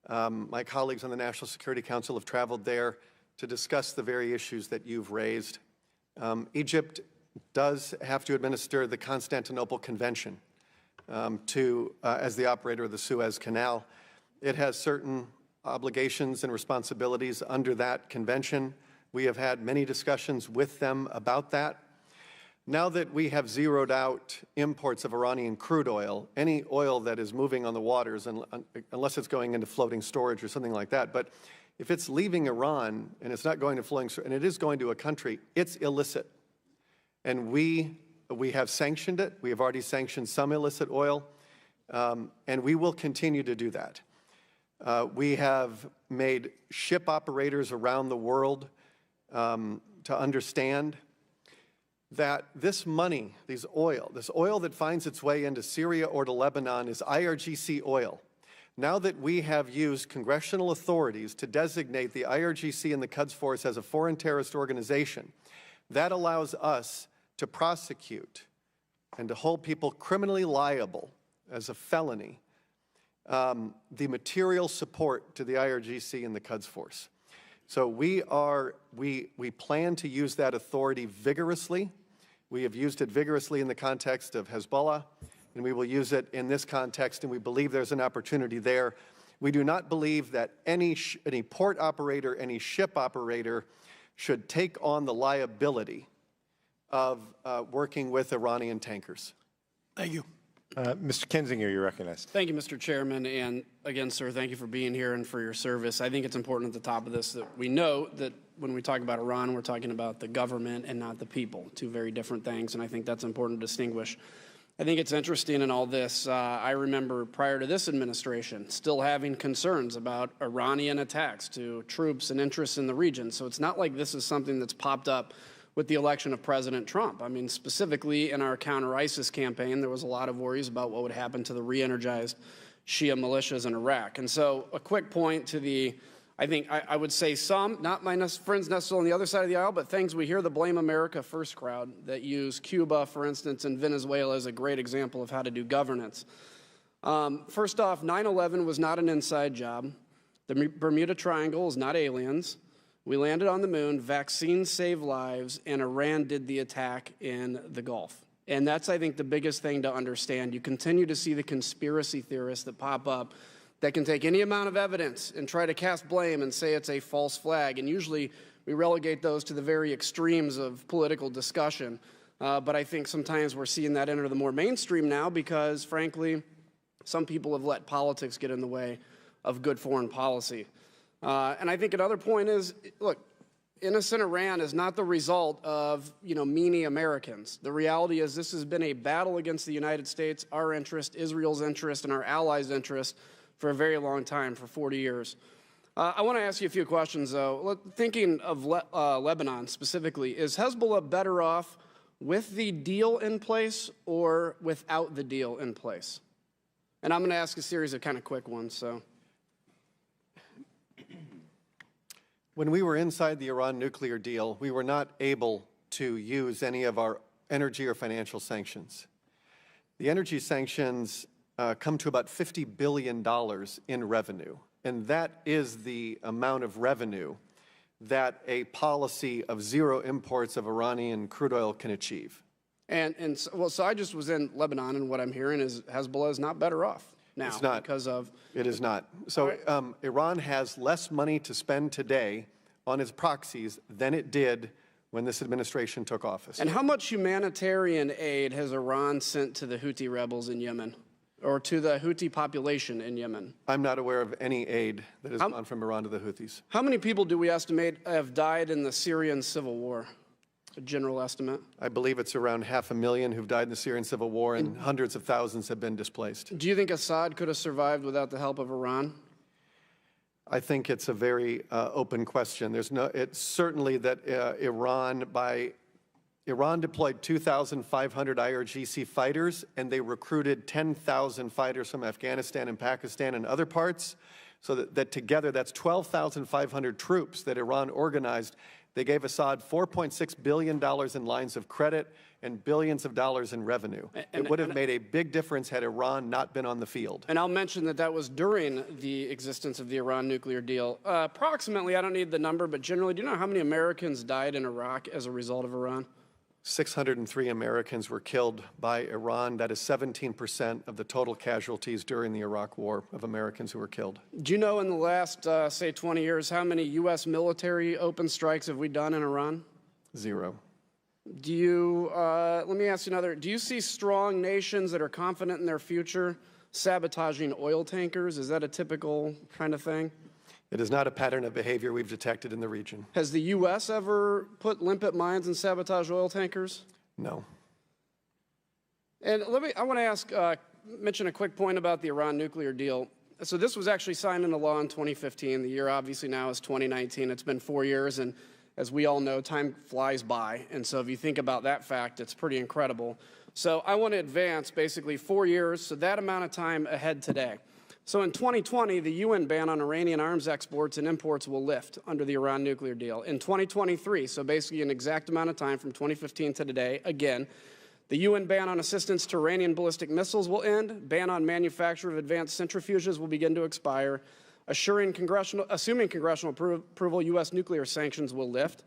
My colleagues on the National Security Council have traveled there to discuss the very issues that you've raised. Egypt does have to administer the Constantinople Convention as the operator of the Suez Canal. It has certain obligations and responsibilities under that convention. We have had many discussions with them about that. Now that we have zeroed out imports of Iranian crude oil, any oil that is moving on the waters, unless it's going into floating storage or something like that, but if it's leaving Iran and it's not going to floating, and it is going to a country, it's illicit. And we we have sanctioned it. We have already sanctioned some illicit oil, and we will continue to do that. We have made ship operators around the world to understand that this money, this oil that finds its way into Syria or to Lebanon is IRGC oil. Now that we have used congressional authorities to designate the IRGC and the Quds Force as a foreign terrorist organization, that allows us to prosecute and to hold people criminally liable as a felony the material support to the IRGC and the Quds Force. So we plan to use that authority vigorously. We have used it vigorously in the context of Hezbollah, and we will use it in this context, and we believe there's an opportunity there. We do not believe that any port operator, any ship operator should take on the liability of working with Iranian tankers. Thank you. Mr. Kinzinger, you're recognized. Thank you, Mr. Chairman. And again, sir, thank you for being here and for your service. I think it's important at the top of this that we note that when we talk about Iran, we're talking about the government and not the people, two very different things. And I think that's important to distinguish. I think it's interesting in all this. I remember prior to this administration still having concerns about Iranian attacks to troops and interests in the region. So it's not like this is something that's popped up with the election of President Trump. I mean, specifically in our counter-ISIS campaign, there was a lot of worries about what would happen to the re-energized Shia militias in Iraq. And so a quick point to the, I think I would say some, not my friends necessarily on the other side of the aisle, but things we hear the Blame America First crowd that use Cuba, for instance, and Venezuela as a great example of how to do governance. First off, 9/11 was not an inside job. The Bermuda Triangle is not aliens. We landed on the moon, vaccines saved lives, and Iran did the attack in the Gulf. And that's, I think, the biggest thing to understand. You continue to see the conspiracy theorists that pop up that can take any amount of evidence and try to cast blame and say it's a false flag. And usually we relegate those to the very extremes of political discussion. But I think sometimes we're seeing that enter the more mainstream now because, frankly, some people have let politics get in the way of good foreign policy. And I think another point is, look, innocent Iran is not the result of, meanie Americans. The reality is this has been a battle against the United States, our interest, Israel's interest, and our allies' interest for a very long time, for 40 years. I want to ask you a few questions, though. Thinking of Lebanon specifically, is Hezbollah better off with the deal in place or without the deal in place? And I'm going to ask a series of kind of quick ones, so. When we were inside the Iran nuclear deal, we were not able to use any of our energy or financial sanctions. The energy sanctions come to about $50 billion in revenue, and that is the amount of revenue that a policy of zero imports of Iranian crude oil can achieve. So I just was in Lebanon, and what I'm hearing is Hezbollah is not better off now. It's not. Because of... It is not. So Iran has less money to spend today on its proxies than it did when this administration took office. And how much humanitarian aid has Iran sent to the Houthi rebels in Yemen, or to the Houthi population in Yemen? I'm not aware of any aid that has gone from Iran to the Houthis. How many people do we estimate have died in the Syrian civil war? A general estimate? I believe it's around 500,000 who've died in the Syrian civil war, and hundreds of thousands have been displaced. Do you think Assad could have survived without the help of Iran? I think it's a very open question. It's certainly that Iran deployed 2,500 IRGC fighters, and they recruited 10,000 fighters from Afghanistan and Pakistan and other parts, so that together that's 12,500 troops that Iran organized. They gave Assad $4.6 billion in lines of credit and billions of dollars in revenue. It would have made a big difference had Iran not been on the field. And I'll mention that was during the existence of the Iran nuclear deal. Approximately, I don't need the number, but generally, do you know how many Americans died in Iraq as a result of Iran? 603 Americans were killed by Iran. That is 17% of the total casualties during the Iraq War of Americans who were killed. Do you know in the last, say, 20 years, how many U.S. military open strikes have we done in Iran? 0. Do you, let me ask you another, do you see strong nations that are confident in their future sabotaging oil tankers? Is that a typical kind of thing? It is not a pattern of behavior we've detected in the region. Has the U.S. ever put limpet mines and sabotaged oil tankers? No. And I want to mention a quick point about the Iran nuclear deal. So this was actually signed into law in 2015. The year obviously now is 2019. It's been 4 years, and as we all know, time flies by. And so if you think about that fact, it's pretty incredible. So I want to advance basically 4 years, so that amount of time ahead today. So in 2020, the UN ban on Iranian arms exports and imports will lift under the Iran nuclear deal. In 2023, so basically an exact amount of time from 2015 to today, again, the UN ban on assistance to Iranian ballistic missiles will end. Ban on manufacture of advanced centrifuges will begin to expire. Assuming congressional approval, U.S. nuclear sanctions will lift.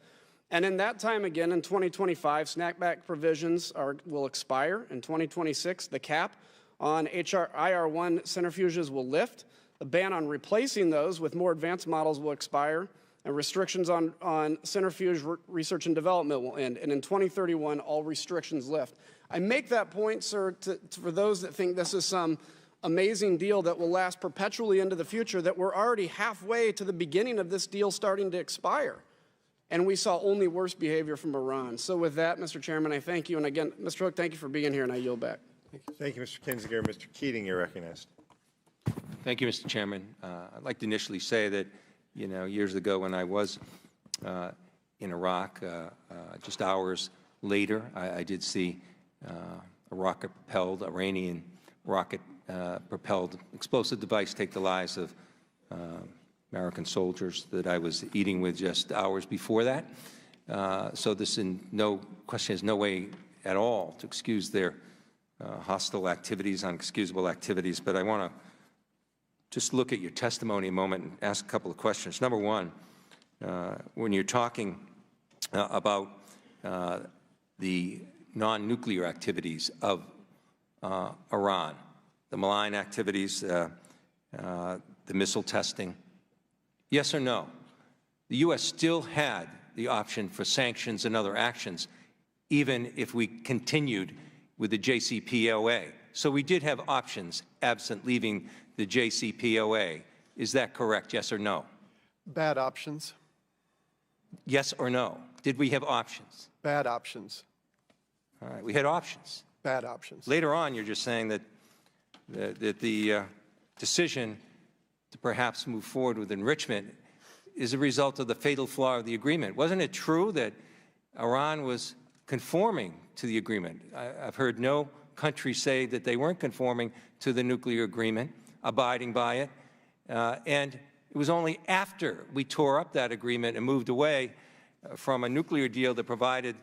And in that time again, in 2025, snapback provisions will expire. In 2026, the cap on IR-1 centrifuges will lift. The ban on replacing those with more advanced models will expire. And restrictions on centrifuge research and development will end. And in 2031, all restrictions lift. I make that point, sir, for those that think this is some amazing deal that will last perpetually into the future, that we're already halfway to the beginning of this deal starting to expire. And we saw only worse behavior from Iran. So with that, Mr. Chairman, I thank you. And again, Mr. Hook, thank you for being here, and I yield back. Thank you, Mr. Kinzinger. Mr. Keating, you're recognized. Thank you, Mr. Chairman. I'd like to initially say that, years ago when I was in Iraq, just hours later, I did see a rocket-propelled, Iranian rocket-propelled explosive device take the lives of American soldiers that I was eating with just hours before that. So this, in no question, is no way at all to excuse their hostile activities, unexcusable activities. But I want to just look at your testimony a moment and ask a couple of questions. Number one, when you're talking about the non-nuclear activities of Iran, the malign activities, the missile testing, yes or no? The U.S. still had the option for sanctions and other actions, even if we continued with the JCPOA. So we did have options absent leaving the JCPOA. Is that correct, yes or no? Bad options. Yes or no? Did we have options? Bad options. All right, we had options. Bad options. Later on, you're just saying that the decision to perhaps move forward with enrichment is a result of the fatal flaw of the agreement. Wasn't it true that Iran was conforming to the agreement? I've heard no country say that they weren't conforming to the nuclear agreement, abiding by it. And it was only after we tore up that agreement and moved away from a nuclear deal that provided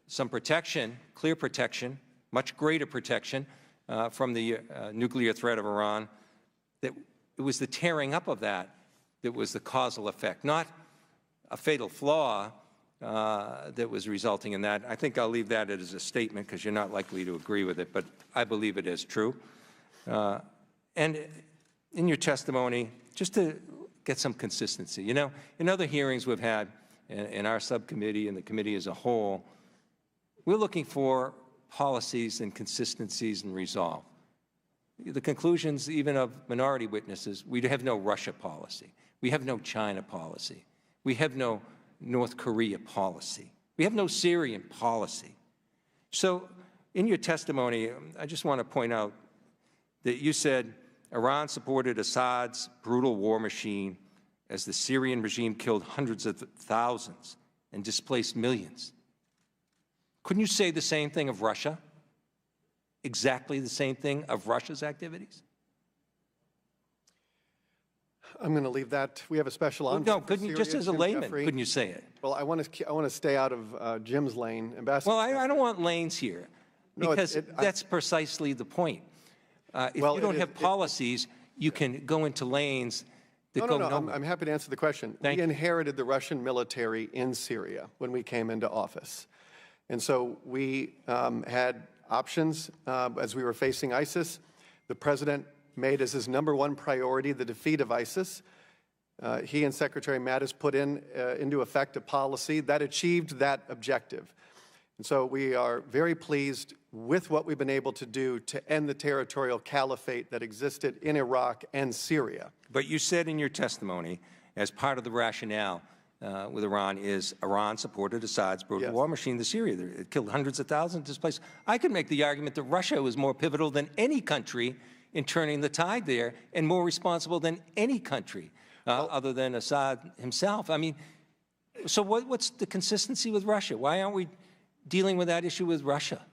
some protection, clear protection, much greater protection from the nuclear threat of Iran, that it was the tearing up of that that was the causal effect, not a fatal flaw that was resulting in that. I think I'll leave that as a statement because you're not likely to agree with it, but I believe it is true. And in your testimony, just to get some consistency, you know, in other hearings we've had in our subcommittee and the committee as a whole, we're looking for policies and consistencies and resolve. The conclusions even of minority witnesses, we have no Russia policy. We have no China policy. We have no North Korea policy. We have no Syrian policy. So in your testimony, I just want to point out that you said Iran supported Assad's brutal war machine as the Syrian regime killed hundreds of thousands and displaced millions. Couldn't you say the same thing of Russia? Exactly the same thing of Russia's activities? I'm going to leave that. We have a special envoy. No, couldn't you, just as a layman, couldn't you say it? Well, I want to stay out of Jim's lane. Ambassador. Well, I don't want lanes here, because that's precisely the point. If you don't have policies, you can go into lanes that go nowhere. I'm happy to answer the question. We inherited the Russian military in Syria when we came into office. And so we had options as we were facing ISIS. The president made as his #1 priority the defeat of ISIS. He and Secretary Mattis put into effect a policy that achieved that objective. And so we are very pleased with what we've been able to do to end the territorial caliphate that existed in Iraq and Syria. But you said in your testimony, as part of the rationale with Iran is Iran supported Assad's brutal war machine, the Syria. It killed hundreds of thousands, displaced. I could make the argument that Russia was more pivotal than any country in turning the tide there, and more responsible than any country other than Assad himself. I mean, so what's the consistency with Russia? Why aren't we dealing with that issue with Russia?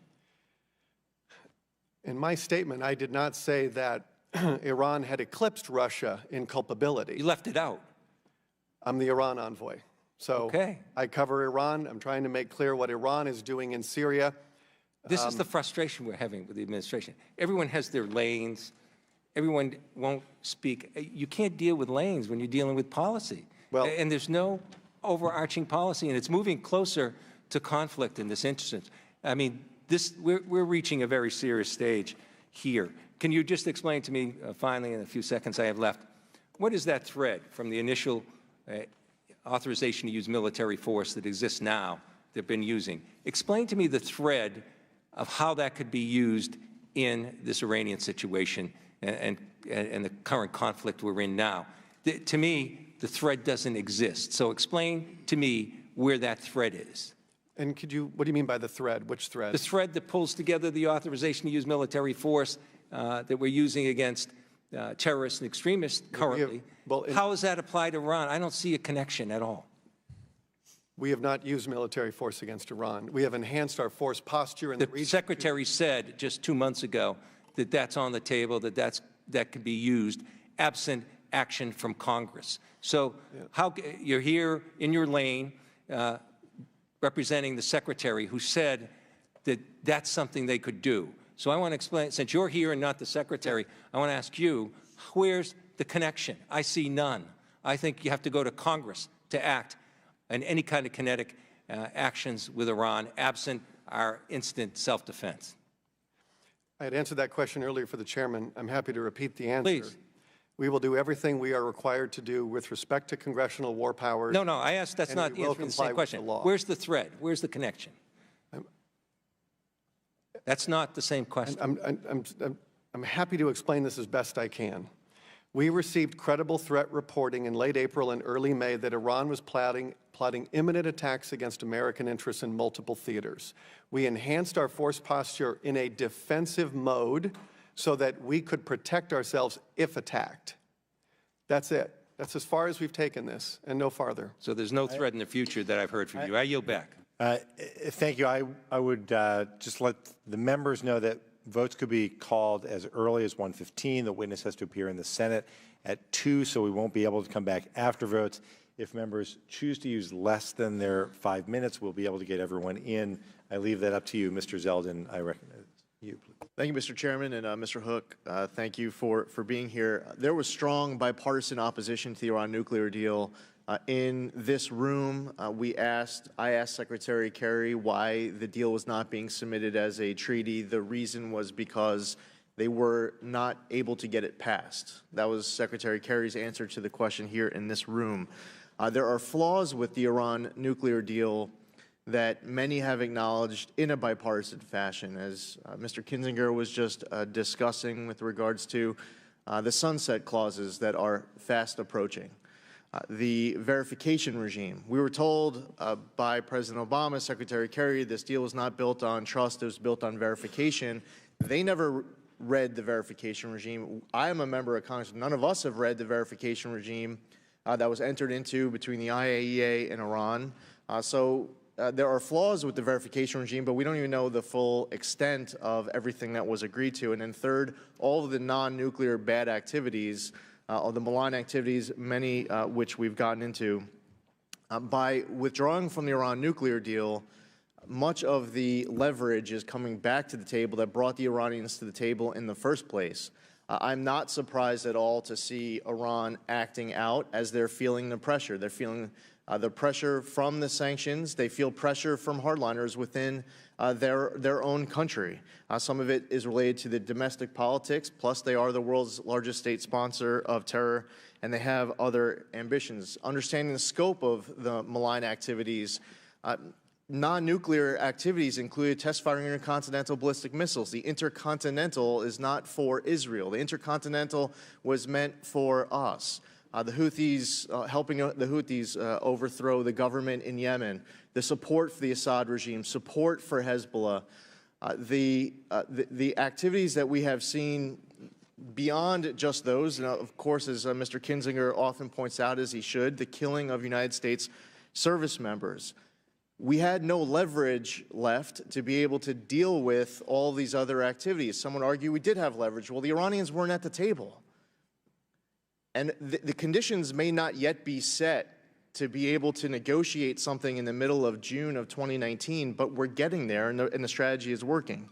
In my statement, I did not say that Iran had eclipsed Russia in culpability. You left it out. I'm the Iran envoy. So I cover Iran. I'm trying to make clear what Iran is doing in Syria. This is the frustration we're having with the administration. Everyone has their lanes. Everyone won't speak. You can't deal with lanes when you're dealing with policy. Well, and there's no overarching policy, and it's moving closer to conflict in this instance. I mean, we're reaching a very serious stage here. Can you just explain to me, finally, in a few seconds I have left, what is that thread from the initial authorization to use military force that exists now, they've been using? Explain to me the thread of how that could be used in this Iranian situation and the current conflict we're in now. To me, the thread doesn't exist. So explain to me where that thread is. And what do you mean by the thread? Which thread? The thread that pulls together the authorization to use military force that we're using against terrorists and extremists currently. How does that apply to Iran? I don't see a connection at all. We have not used military force against Iran. We have enhanced our force posture in the region. The Secretary said just 2 months ago that that's on the table, that could be used absent action from Congress. So you're here in your lane representing the Secretary who said that that's something they could do. So I want to explain, since you're here and not the Secretary, I want to ask you, where's the connection? I see none. I think you have to go to Congress to act on any kind of kinetic actions with Iran, absent our instant self-defense. I had answered that question earlier for the chairman. I'm happy to repeat the answer. Please. We will do everything we are required to do with respect to congressional war powers. No, I asked, that's not answering the same question. Where's the thread? Where's the connection? That's not the same question. I'm happy to explain this as best I can. We received credible threat reporting in late April and early May that Iran was plotting imminent attacks against American interests in multiple theaters. We enhanced our force posture in a defensive mode so that we could protect ourselves if attacked. That's it. That's as far as we've taken this, and no farther. So there's no threat in the future that I've heard from you. I yield back. Thank you. I would just let the members know that votes could be called as early as 1:15. The witness has to appear in the Senate at 2, so we won't be able to come back after votes. If members choose to use less than their 5 minutes, we'll be able to get everyone in. I leave that up to you. Mr. Zeldin, I recognize you, please. Thank you, Mr. Chairman, and Mr. Hook, thank you for being here. There was strong bipartisan opposition to the Iran nuclear deal. In this room, I asked Secretary Kerry why the deal was not being submitted as a treaty. The reason was because they were not able to get it passed. That was Secretary Kerry's answer to the question here in this room. There are flaws with the Iran nuclear deal that many have acknowledged in a bipartisan fashion, as Mr. Kinzinger was just discussing with regards to the sunset clauses that are fast approaching. The verification regime. We were told by President Obama, Secretary Kerry, this deal was not built on trust, it was built on verification. They never read the verification regime. I am a member of Congress. None of us have read the verification regime that was entered into between the IAEA and Iran. There are flaws with the verification regime, but we don't even know the full extent of everything that was agreed to. And then third, all of the non-nuclear bad activities, or the malign activities, many which we've gotten into. By withdrawing from the Iran nuclear deal, much of the leverage is coming back to the table that brought the Iranians to the table in the first place. I'm not surprised at all to see Iran acting out as they're feeling the pressure. They're feeling the pressure from the sanctions. They feel pressure from hardliners within their own country. Some of it is related to the domestic politics, plus they are the world's largest state sponsor of terror, and they have other ambitions. Understanding the scope of the malign activities, non-nuclear activities include test-firing intercontinental ballistic missiles. The intercontinental is not for Israel. The intercontinental was meant for us. the Houthis, helping the Houthis overthrow the government in Yemen, the support for the Assad regime, support for Hezbollah, the activities that we have seen beyond just those, and of course, as Mr. Kinzinger often points out, as he should, the killing of United States service members. We had no leverage left to be able to deal with all these other activities. Some would argue we did have leverage. Well, the Iranians weren't at the table. And the conditions may not yet be set to be able to negotiate something in the middle of June of 2019, but we're getting there, and the strategy is working.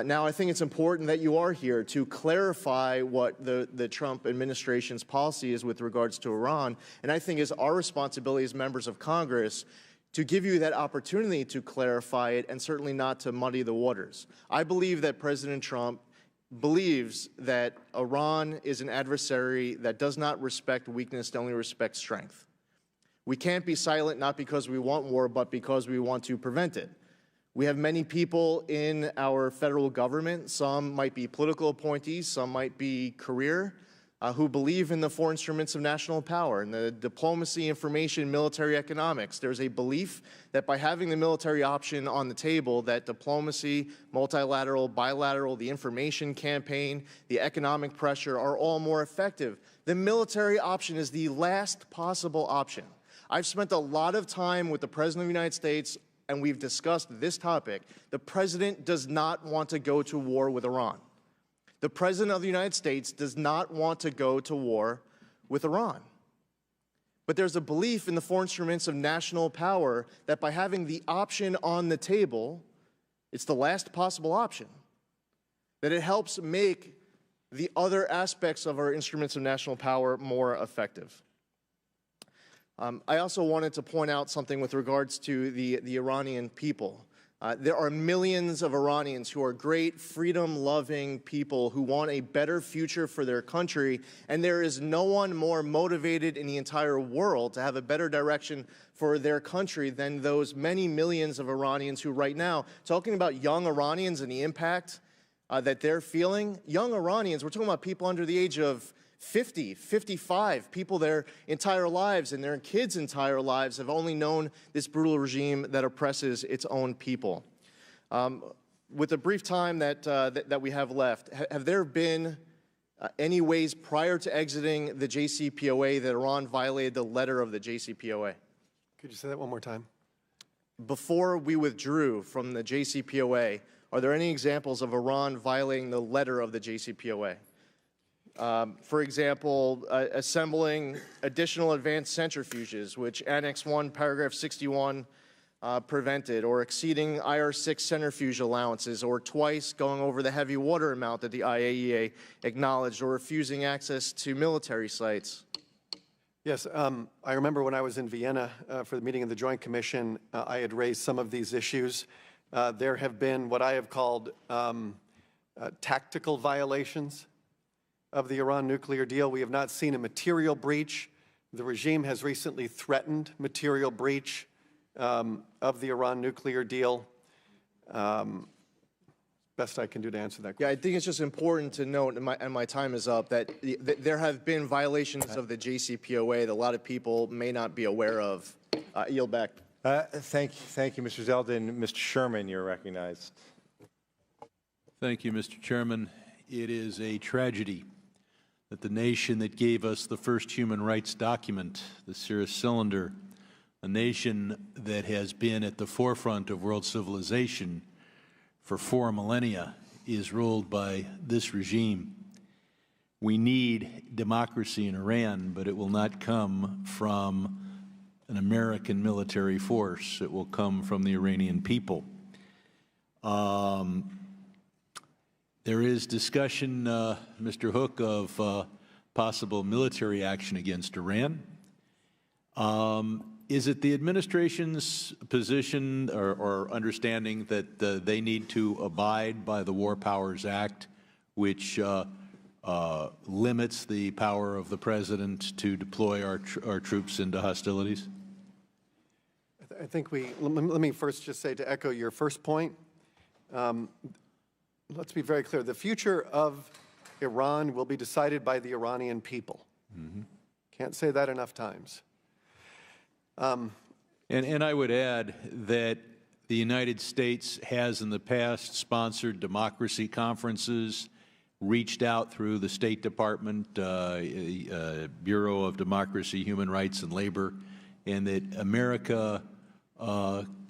Now, I think it's important that you are here to clarify what the Trump administration's policy is with regards to Iran, and I think it's our responsibility as members of Congress to give you that opportunity to clarify it and certainly not to muddy the waters. I believe that President Trump believes that Iran is an adversary that does not respect weakness, only respects strength. We can't be silent not because we want war, but because we want to prevent it. We have many people in our federal government, some might be political appointees, some might be career, who believe in the four instruments of national power, and the diplomacy, information, military economics. There's a belief that by having the military option on the table, that diplomacy, multilateral, bilateral, the information campaign, the economic pressure are all more effective. The military option is the last possible option. I've spent a lot of time with the President of the United States, and we've discussed this topic. The President does not want to go to war with Iran. The President of the United States does not want to go to war with Iran. But there's a belief in the four instruments of national power that by having the option on the table, it's the last possible option, that it helps make the other aspects of our instruments of national power more effective. I also wanted to point out something with regards to the Iranian people. There are millions of Iranians who are great, freedom-loving people who want a better future for their country, and there is no one more motivated in the entire world to have a better direction for their country than those many millions of Iranians who right now, talking about young Iranians and the impact that they're feeling, young Iranians, we're talking about people under the age of 50, 55, people their entire lives and their kids' entire lives have only known this brutal regime that oppresses its own people. With the brief time that we have left, have there been any ways prior to exiting the JCPOA that Iran violated the letter of the JCPOA? Could you say that one more time? Before we withdrew from the JCPOA, are there any examples of Iran violating the letter of the JCPOA? For example, assembling additional advanced centrifuges, which Annex 1, Paragraph 61 prevented, or exceeding IR6 centrifuge allowances, or twice going over the heavy water amount that the IAEA acknowledged, or refusing access to military sites. Yes, I remember when I was in Vienna for the meeting of the Joint Commission, I had raised some of these issues. There have been what I have called tactical violations of the Iran nuclear deal. We have not seen a material breach. The regime has recently threatened material breach of the Iran nuclear deal. Best I can do to answer that question. Yeah, I think it's just important to note, and my time is up, that there have been violations of the JCPOA that a lot of people may not be aware of. Yield back. Thank you, Mr. Zeldin. Mr. Sherman, you're recognized. Thank you, Mr. Chairman. It is a tragedy that the nation that gave us the first human rights document, the Cirrus Cylinder, a nation that has been at the forefront of world civilization for 4 millennia, is ruled by this regime. We need democracy in Iran, but it will not come from an American military force. It will come from the Iranian people. There is discussion, Mr. Hook, of possible military action against Iran. Is it the administration's position or understanding that they need to abide by the War Powers Act, which limits the power of the president to deploy our troops into hostilities? I think let me first just say, to echo your first point, let's be very clear. The future of Iran will be decided by the Iranian people. Can't say that enough times. And I would add that the United States has in the past sponsored democracy conferences, reached out through the State Department, Bureau of Democracy, Human Rights, and Labor, and that America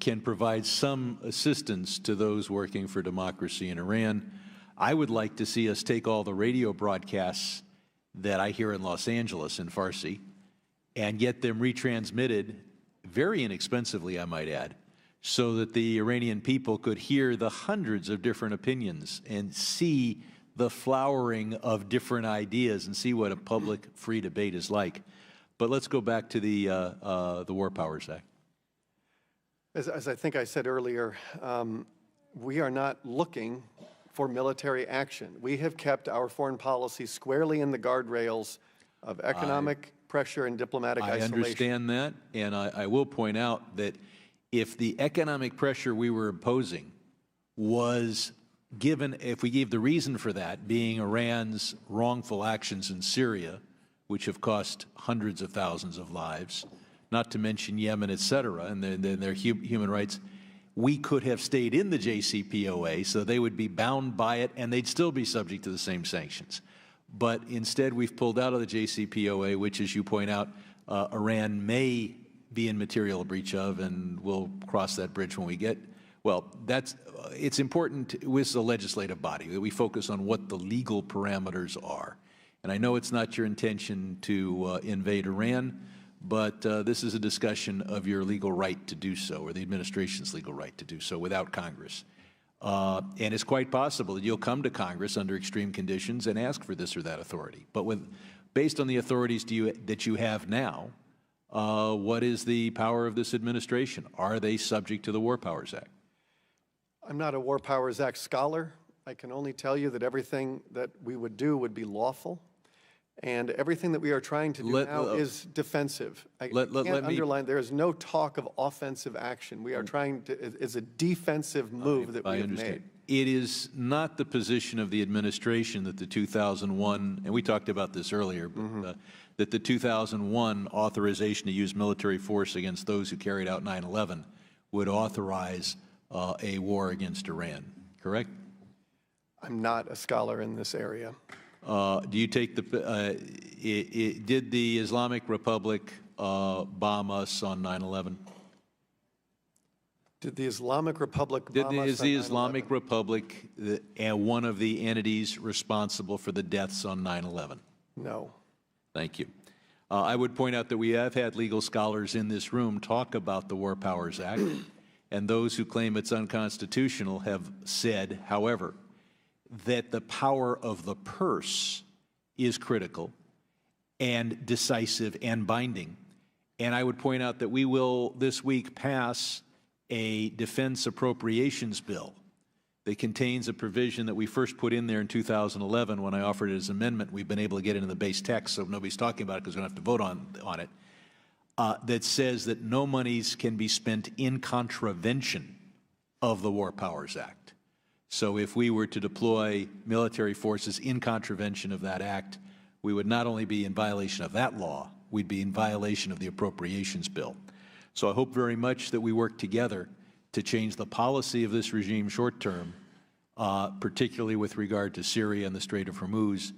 can provide some assistance to those working for democracy in Iran. I would like to see us take all the radio broadcasts that I hear in Los Angeles in Farsi and get them retransmitted very inexpensively, I might add, so that the Iranian people could hear the hundreds of different opinions and see the flowering of different ideas and see what a public free debate is like. But let's go back to the War Powers Act. As I think I said earlier, we are not looking for military action. We have kept our foreign policy squarely in the guardrails of economic pressure and diplomatic isolation. I understand that, and I will point out that if the economic pressure we were imposing was given, if we gave the reason for that being Iran's wrongful actions in Syria, which have cost hundreds of thousands of lives, not to mention Yemen, et cetera, and their human rights, we could have stayed in the JCPOA, so they would be bound by it, and they'd still be subject to the same sanctions. But instead, we've pulled out of the JCPOA, which, as you point out, Iran may be in material breach of, and we'll cross that bridge when we get. Well, it's important with the legislative body that we focus on what the legal parameters are. And I know it's not your intention to invade Iran, but this is a discussion of your legal right to do so, or the administration's legal right to do so without Congress. And it's quite possible that you'll come to Congress under extreme conditions and ask for this or that authority. But based on the authorities that you have now, what is the power of this administration? Are they subject to the War Powers Act? I'm not a War Powers Act scholar. I can only tell you that everything that we would do would be lawful. And everything that we are trying to do now is defensive. I can't underline, there is no talk of offensive action. We are trying to, it's a defensive move that we have made. It is not the position of the administration that the 2001, and we talked about this earlier, but, that the 2001 authorization to use military force against those who carried out 9/11 would authorize a war against Iran, correct? I'm not a scholar in this area. Do you take did the Islamic Republic bomb us on 9/11? Did the Islamic Republic bomb us Is the Islamic Republic one of the entities responsible for the deaths on 9/11? No. Thank you. I would point out that we have had legal scholars in this room talk about the War Powers Act, and those who claim it's unconstitutional have said, however, that the power of the purse is critical and decisive and binding. And I would point out that we will this week pass a defense appropriations bill that contains a provision that we first put in there in 2011 when I offered it as an amendment. We've been able to get it into the base text, so nobody's talking about it because we don't have to vote on it, that says that no monies can be spent in contravention of the War Powers Act. So if we were to deploy military forces in contravention of that act, we would not only be in violation of that law, we'd be in violation of the appropriations bill. So I hope very much that we work together to change the policy of this regime short term, particularly with regard to Syria and the Strait of Hormuz,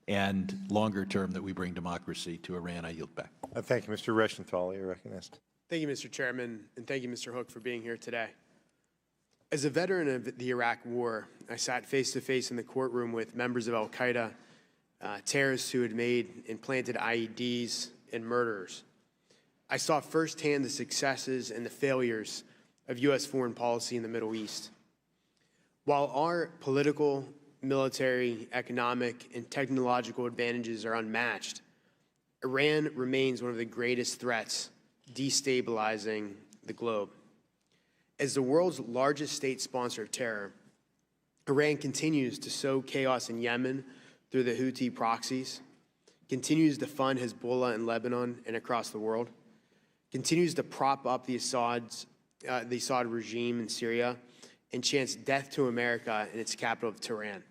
and longer term that we bring democracy to Iran. I yield back. Thank you, Mr. Reschenthal. You're recognized. Thank you, Mr. Chairman, and thank you, Mr. Hook, for being here today. As a veteran of the Iraq War, I sat face-to-face in the courtroom with members of al-Qaeda, terrorists who had made and planted IEDs, and murderers. I saw firsthand the successes and the failures of U.S. foreign policy in the Middle East. While our political, military, economic, and technological advantages are unmatched, Iran remains one of the greatest threats destabilizing the globe. As the world's largest state sponsor of terror, Iran continues to sow chaos in Yemen through the Houthi proxies, continues to fund Hezbollah in Lebanon and across the world, continues to prop up the Assad regime in Syria, and chants death to America in its capital of Tehran.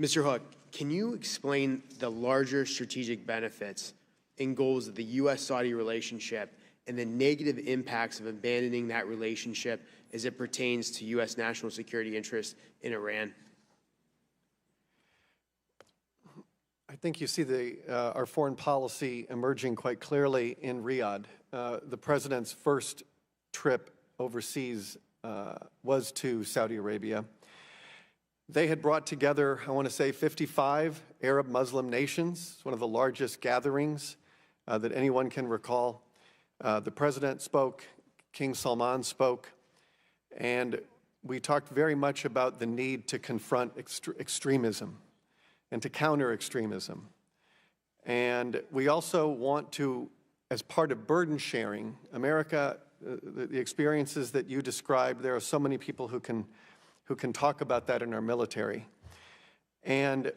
Mr. Hook, can you explain the larger strategic benefits and goals of the U.S.-Saudi relationship and the negative impacts of abandoning that relationship as it pertains to U.S. national security interests in Iran? I think you see our foreign policy emerging quite clearly in Riyadh. The president's first trip overseas was to Saudi Arabia. They had brought together, I want to say, 55 Arab Muslim nations. It's one of the largest gatherings that anyone can recall. The president spoke, King Salman spoke, and we talked very much about the need to confront extremism and to counter extremism. And we also want to, as part of burden sharing, America, the experiences that you described, there are so many people who can talk about that in our military. And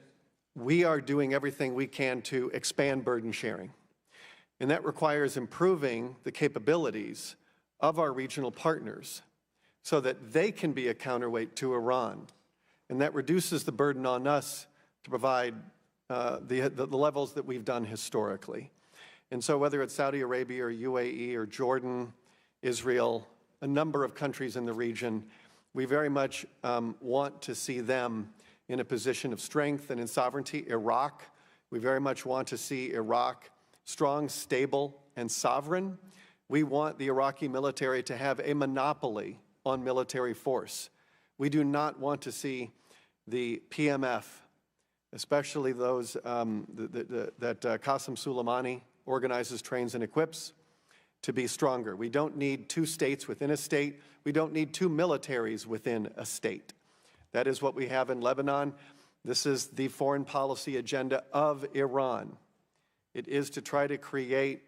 we are doing everything we can to expand burden sharing. And that requires improving the capabilities of our regional partners so that they can be a counterweight to Iran. And that reduces the burden on us to provide the levels that we've done historically. And so whether it's Saudi Arabia or UAE or Jordan, Israel, a number of countries in the region, we very much want to see them in a position of strength and in sovereignty. Iraq, we very much want to see Iraq strong, stable, and sovereign. We want the Iraqi military to have a monopoly on military force. We do not want to see the PMF, especially those that Qasem Soleimani organizes, trains, and equips, to be stronger. We don't need two states within a state. We don't need two militaries within a state. That is what we have in Lebanon. This is the foreign policy agenda of Iran. It is to try to create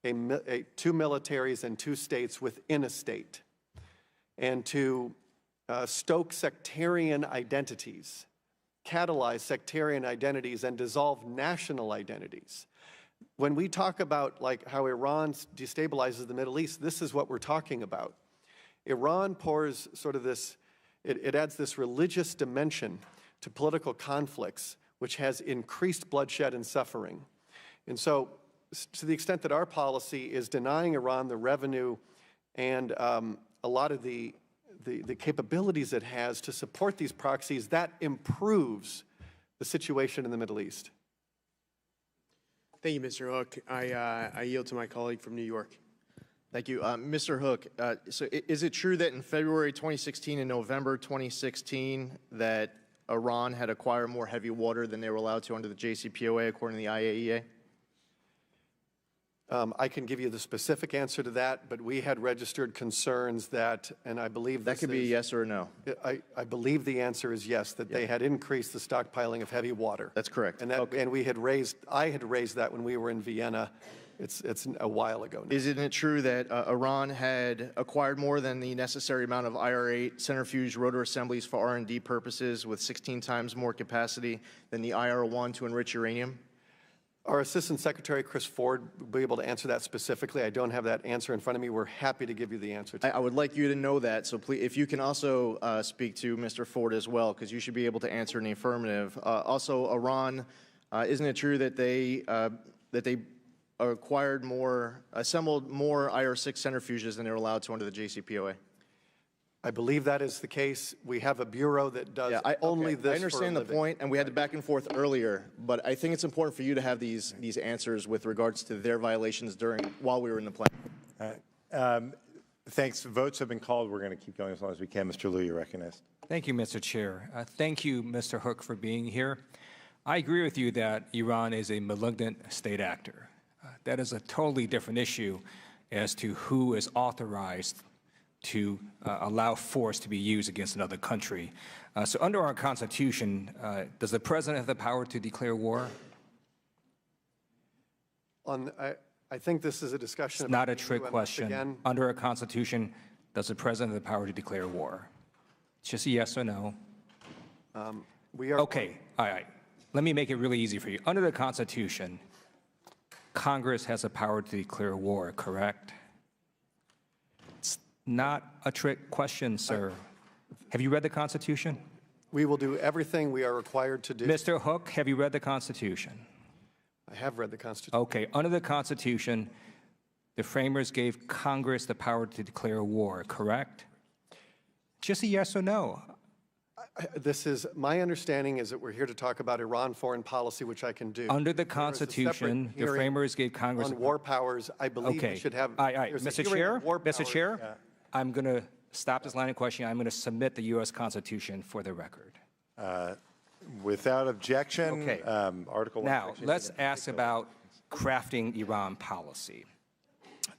two militaries and two states within a state, and to stoke sectarian identities, catalyze sectarian identities, and dissolve national identities. When we talk about like how Iran destabilizes the Middle East, this is what we're talking about. Iran pours sort of this, it adds this religious dimension to political conflicts, which has increased bloodshed and suffering. And so, to the extent that our policy is denying Iran the revenue and a lot of the capabilities it has to support these proxies, that improves the situation in the Middle East. Thank you, Mr. Hook. I yield to my colleague from New York. Thank you. Mr. Hook, so is it true that in February 2016 and November 2016 that Iran had acquired more heavy water than they were allowed to under the JCPOA, according to the IAEA? I can give you the specific answer to that, but we had registered concerns that, and I believe that could be a yes or a no. I believe the answer is yes, that they had increased the stockpiling of heavy water. That's correct. And and we had I had raised that when we were in Vienna. It's a while ago now. Isn't it true that Iran had acquired more than the necessary amount of IR-8 centrifuge rotor assemblies for R&D purposes, with 16 times more capacity than the IR-1 to enrich uranium? Our Assistant Secretary, Chris Ford, will be able to answer that specifically. I don't have that answer in front of me. We're happy to give you the answer. I would like you to know that, so please, if you can also speak to Mr. Ford as well, because you should be able to answer in the affirmative. Also, Iran, isn't it true that they assembled more IR-6 centrifuges than they were allowed to under the JCPOA? I believe that is the case. We have a bureau that does only this. I understand the point, and we had the back and forth earlier, but I think it's important for you to have these answers with regards to their violations while we were in the plan. Thanks. Votes have been called. We're going to keep going as long as we can. Mr. Liu, you're recognized. Thank you, Mr. Chair. Thank you, Mr. Hook, for being here. I agree with you that Iran is a malignant state actor. That is a totally different issue as to who is authorized to allow force to be used against another country. So under our Constitution, does the President have the power to declare war? I think this is a discussion. It's not a trick question. Again. Under our Constitution, does the President have the power to declare war? It's just a yes or no. Okay, all right. Let me make it really easy for you. Under the Constitution, Congress has the power to declare war, correct? It's not a trick question, sir. Have you read the Constitution? We will do everything we are required to do. Mr. Hook, have you read the Constitution? I have read the Constitution. Okay, under the Constitution, the framers gave Congress the power to declare war, correct? Just a yes or no. My understanding is that we're here to talk about Iran foreign policy, which I can do. Under the There is a Constitution, separate the hearing framers gave Congress... on war powers. I believe Okay. we should have... All right, there's a Mr. hearing Chair, on war Mr. powers. Chair, I'm going to stop this line of questioning. I'm going to submit the U.S. Constitution for the record. Without objection, Okay. Article 1. Now, Section let's 8. ask about crafting Iran policy.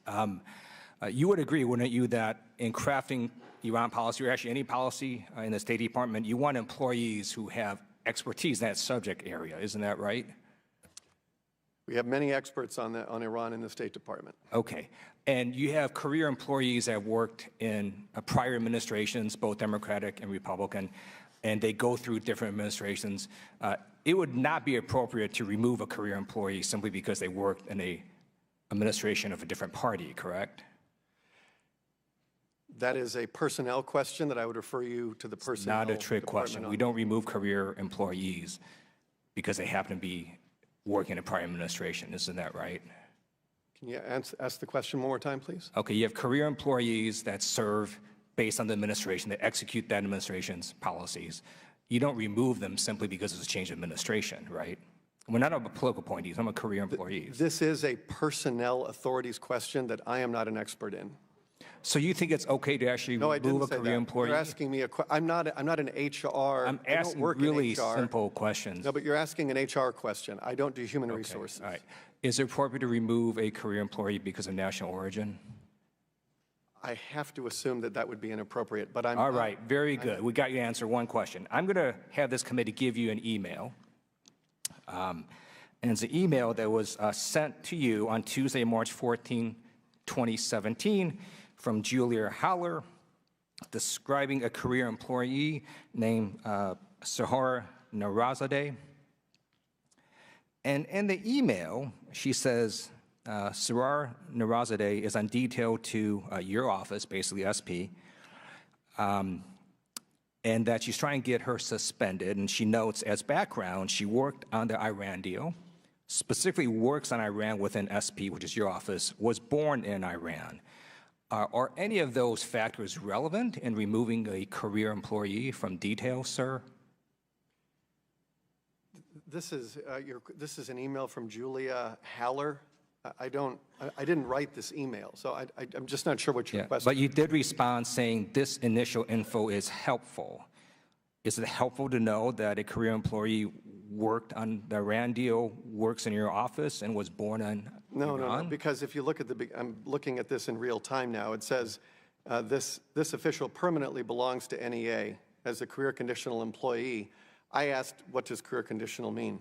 You would agree, wouldn't you, that in crafting Iran policy, or actually any policy in the State Department, you want employees who have expertise in that subject area, isn't that right? We have many experts on Iran in the State Department. Okay. And you have career employees that have worked in prior administrations, both Democratic and Republican, and they go through different administrations. It would not be appropriate to remove a career employee simply because they worked in a administration of a different party, correct? That is a personnel question that I would refer you to the personnel Not a trick department question. on. We don't remove career employees because they happen to be working in a prior administration. Isn't that right? Can you ask the question one more time, please? Okay, you have career employees that serve based on the administration, that execute that administration's policies. You don't remove them simply because it's a change of administration, right? We're not a political appointees, I'm a career employee. This is a personnel authorities question that I am not an expert in. So you think it's okay to actually No, I didn't remove a say career that. employee? You're asking me I'm not an HR. I'm I don't asking work really in HR. simple questions. No, but you're asking an HR question. I don't do human resources. All right. Is it appropriate to remove a career employee because of national origin? I have to assume that that would be inappropriate, but I'm All right, very good. We got you to answer one question. I'm going to have this committee give you an email. And it's an email that was sent to you on Tuesday, March 14, 2017, from Julia Haller, describing a career employee named Sahar Narazadeh. And in the email, she says, Sahar Narazadeh is on detail to your office, basically SP, and that she's trying to get her suspended. And she notes, as background, she worked on the Iran deal, specifically works on Iran within SP, which is your office, was born in Iran. Are any of those factors relevant in removing a career employee from detail, sir? This is an email from Julia Haller. I didn't write this email, so I'm just not sure what your question. But you did respond saying this initial info is helpful. Is it helpful to know that a career employee worked on the Iran deal, works in your office, and was born in Iran? No, because if you look at I'm looking at this in real time now. It says this official permanently belongs to NEA as a career conditional employee. I asked, what does career conditional mean?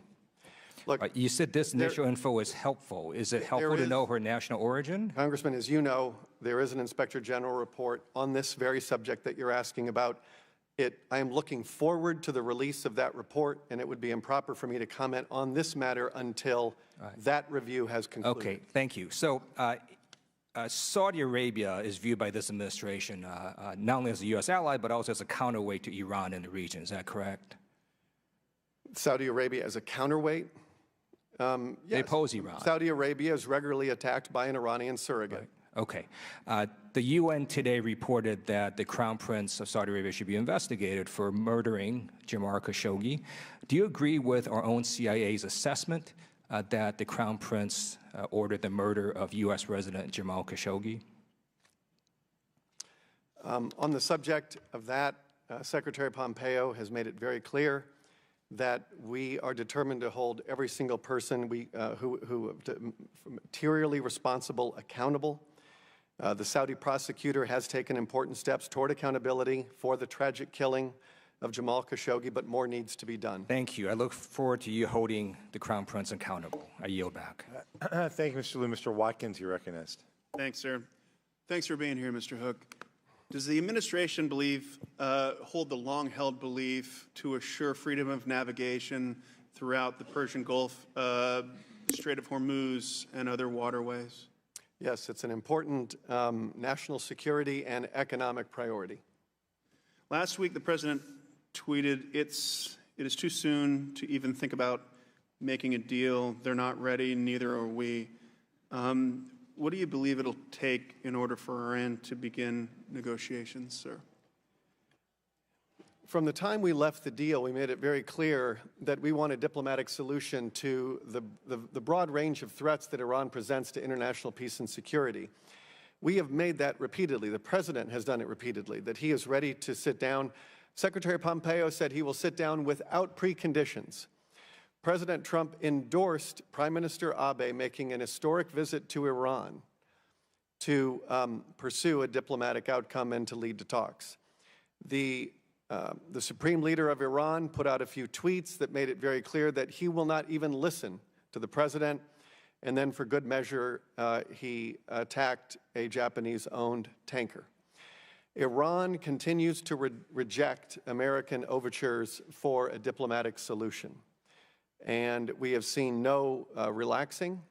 Look, you said this initial info is helpful. Is it helpful to know her national origin? Congressman, as you know, there is an Inspector General report on this very subject that you're asking about. I am looking forward to the release of that report, and it would be improper for me to comment on this matter until that review has concluded. Okay, thank you. So Saudi Arabia is viewed by this administration not only as a U.S. ally, but also as a counterweight to Iran in the region. Is that correct? Saudi Arabia as a counterweight? Yes. They oppose Iran. Saudi Arabia is regularly attacked by an Iranian surrogate. Right. Okay. The UN today reported that the Crown Prince of Saudi Arabia should be investigated for murdering Jamal Khashoggi. Do you agree with our own CIA's assessment that the Crown Prince ordered the murder of U.S. resident Jamal Khashoggi? On the subject of that, Secretary Pompeo has made it very clear that we are determined to hold every single person who materially responsible accountable. The Saudi prosecutor has taken important steps toward accountability for the tragic killing of Jamal Khashoggi, but more needs to be done. Thank you. I look forward to you holding the Crown Prince accountable. I yield back. Thank you, Mr. Liu. Mr. Watkins, you're recognized. Thanks, sir. Thanks for being here, Mr. Hook. Does the administration hold the long-held belief to assure freedom of navigation throughout the Persian Gulf, Strait of Hormuz, and other waterways? Yes, it's an important national security and economic priority. Last week, the president tweeted, it is too soon to even think about making a deal. They're not ready, neither are we. What do you believe it'll take in order for Iran to begin negotiations, sir? From the time we left the deal, we made it very clear that we want a diplomatic solution to the broad range of threats that Iran presents to international peace and security. We have made that repeatedly. The President has done it repeatedly, that he is ready to sit down. Secretary Pompeo said he will sit down without preconditions. President Trump endorsed Prime Minister Abe making an historic visit to Iran to pursue a diplomatic outcome and to lead to talks. The Supreme Leader of Iran put out a few tweets that made it very clear that he will not even listen to the President. And then for good measure, he attacked a Japanese-owned tanker. Iran continues to reject American overtures for a diplomatic solution. And we have seen no relaxing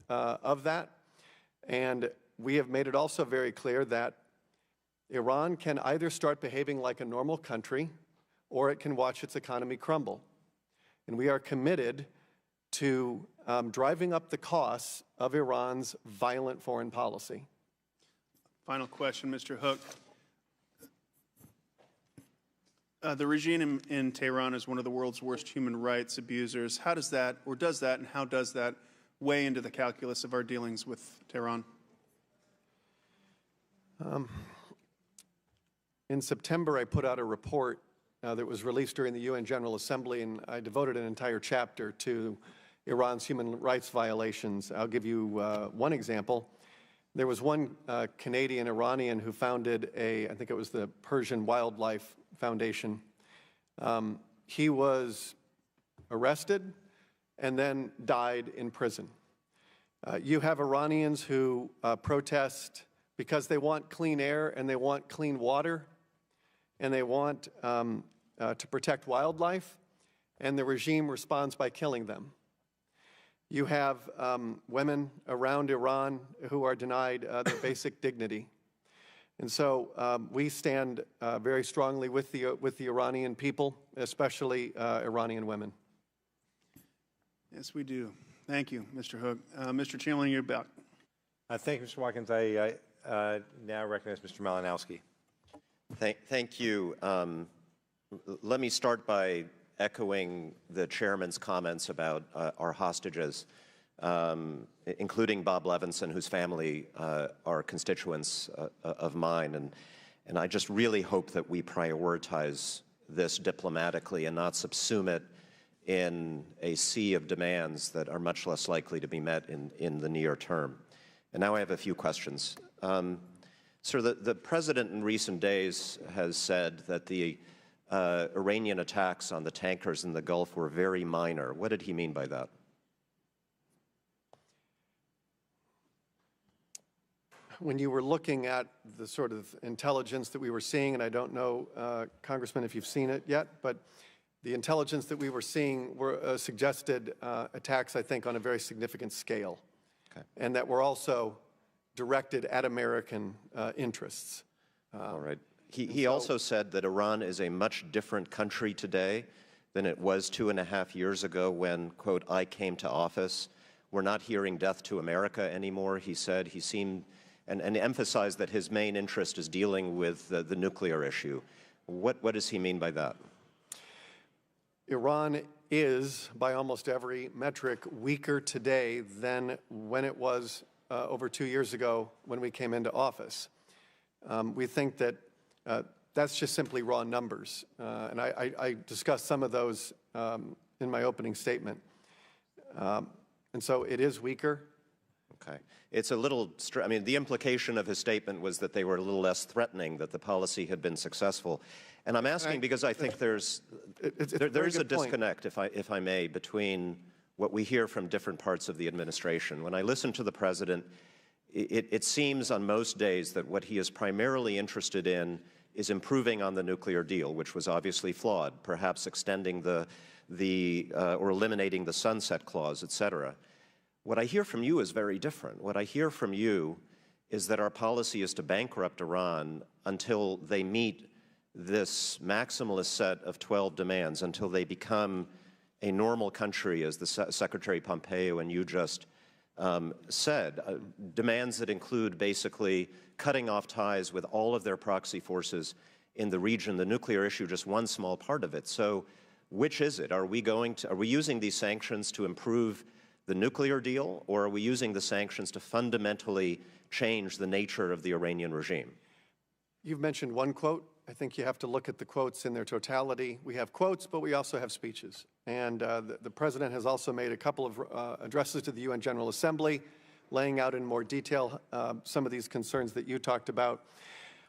of that. And we have made it also very clear that Iran can either start behaving like a normal country or it can watch its economy crumble. And we are committed to driving up the costs of Iran's violent foreign policy. Final question, Mr. Hook. The regime in Tehran is one of the world's worst human rights abusers. How does that, or does that, and how does that weigh into the calculus of our dealings with Tehran? In September, I put out a report that was released during the UN General Assembly, and I devoted an entire chapter to Iran's human rights violations. I'll give you one example. There was one Canadian Iranian who founded I think it was the Persian Wildlife Foundation. He was arrested and then died in prison. You have Iranians who protest because they want clean air and they want clean water and they want to protect wildlife, and the regime responds by killing them. You have women around Iran who are denied their basic dignity. And so we stand very strongly with the Iranian people, especially Iranian women. Yes, we do. Thank you, Mr. Hook. Mr. Chamberlain, you're back. Thank you, Mr. Watkins. I now recognize Mr. Malinowski. Thank you. Let me start by echoing the chairman's comments about our hostages, including Bob Levinson, whose family are constituents of mine. And I just really hope that we prioritize this diplomatically and not subsume it in a sea of demands that are much less likely to be met in the near term. And now I have a few questions. Sir, the President in recent days has said that the Iranian attacks on the tankers in the Gulf were very minor. What did he mean by that? When you were looking at the sort of intelligence that we were seeing, and I don't know, Congressman, if you've seen it yet, but the intelligence that we were seeing were suggested attacks, I think, on a very significant scale, and that were also directed at American interests. All right. He also said that Iran is a much different country today than it was 2.5 years ago when, quote, I came to office. We're not hearing death to America anymore, he said. He seemed, and emphasized that his main interest is dealing with the nuclear issue. What does he mean by that? Iran is, by almost every metric, weaker today than when it was over 2 years ago when we came into office. We think that that's just simply raw numbers. And I discussed some of those in my opening statement. And so it is weaker. Okay. It's a little, I mean, the implication of his statement was that they were a little less threatening, that the policy had been successful. And I'm asking because I think there is a disconnect, if I may, between what we hear from different parts of the administration. When I listen to the President, it seems on most days that what he is primarily interested in is improving on the nuclear deal, which was obviously flawed, perhaps extending or eliminating the sunset clause, et cetera. What I hear from you is very different. What I hear from you is that our policy is to bankrupt Iran until they meet this maximalist set of 12 demands, until they become a normal country, as the Secretary Pompeo and you just said, demands that include basically cutting off ties with all of their proxy forces in the region, the nuclear issue just one small part of it. So which is it? Are we using these sanctions to improve the nuclear deal, or are we using the sanctions to fundamentally change the nature of the Iranian regime? You've mentioned one quote. I think you have to look at the quotes in their totality. We have quotes, but we also have speeches. And the President has also made a couple of addresses to the UN General Assembly, laying out in more detail some of these concerns that you talked about.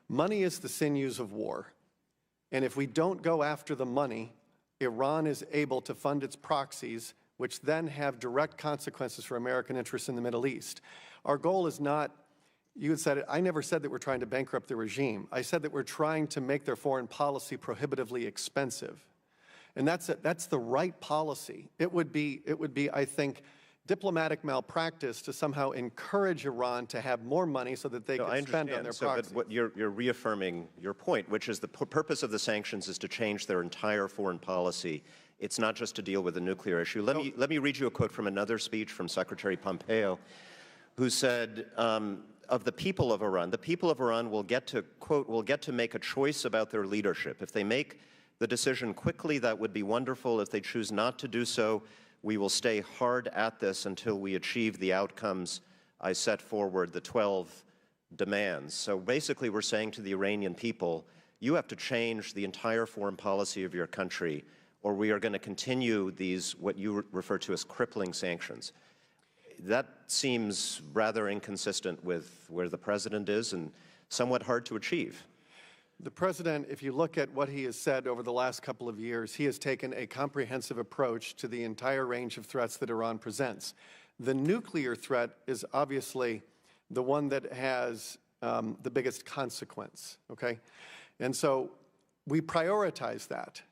Money is the sinews of war. And if we don't go after the money, Iran is able to fund its proxies, which then have direct consequences for American interests in the Middle East. Our goal is not, you had said it, I never said that we're trying to bankrupt the regime. I said that we're trying to make their foreign policy prohibitively expensive. And that's the right policy. It would be, I think, diplomatic malpractice to somehow encourage Iran to have more money so that they can spend on their proxies. But you're reaffirming your point, which is the purpose of the sanctions is to change their entire foreign policy. It's not just to deal with the nuclear issue. Let me read you a quote from another speech from Secretary Pompeo, who said, of the people of Iran will get to, quote, will get to make a choice about their leadership. If they make the decision quickly, that would be wonderful. If they choose not to do so, we will stay hard at this until we achieve the outcomes I set forward, the 12 demands. So basically, we're saying to the Iranian people, you have to change the entire foreign policy of your country, or we are going to continue these, what you refer to as crippling sanctions. That seems rather inconsistent with where the President is and somewhat hard to achieve. The President, if you look at what he has said over the last couple of years, he has taken a comprehensive approach to the entire range of threats that Iran presents. The nuclear threat is obviously the one that has the biggest consequence, okay? And so we prioritize that.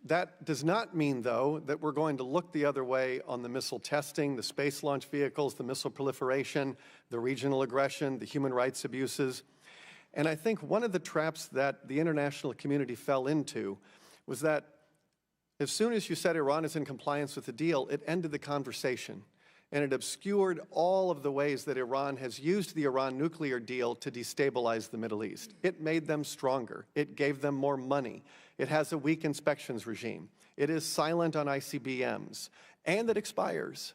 That does not mean, though, that we're going to look the other way on the missile testing, the space launch vehicles, the missile proliferation, the regional aggression, the human rights abuses. And I think one of the traps that the international community fell into was that as soon as you said Iran is in compliance with the deal, it ended the conversation. And it obscured all of the ways that Iran has used the Iran nuclear deal to destabilize the Middle East. It made them stronger. It gave them more money. It has a weak inspections regime. It is silent on ICBMs. And it expires.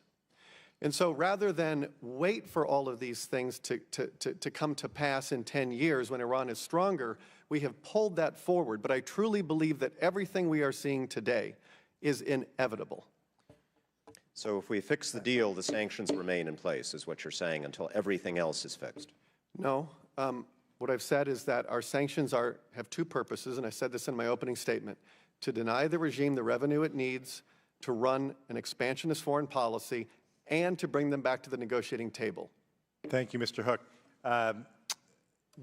And so rather than wait for all of these things to come to pass in 10 years when Iran is stronger, we have pulled that forward. But I truly believe that everything we are seeing today is inevitable. So if we fix the deal, the sanctions remain in place, is what you're saying, until everything else is fixed? No. What I've said is that our sanctions have two purposes, and I said this in my opening statement: to deny the regime the revenue it needs to run an expansionist foreign policy and to bring them back to the negotiating table. Thank you, Mr. Hook.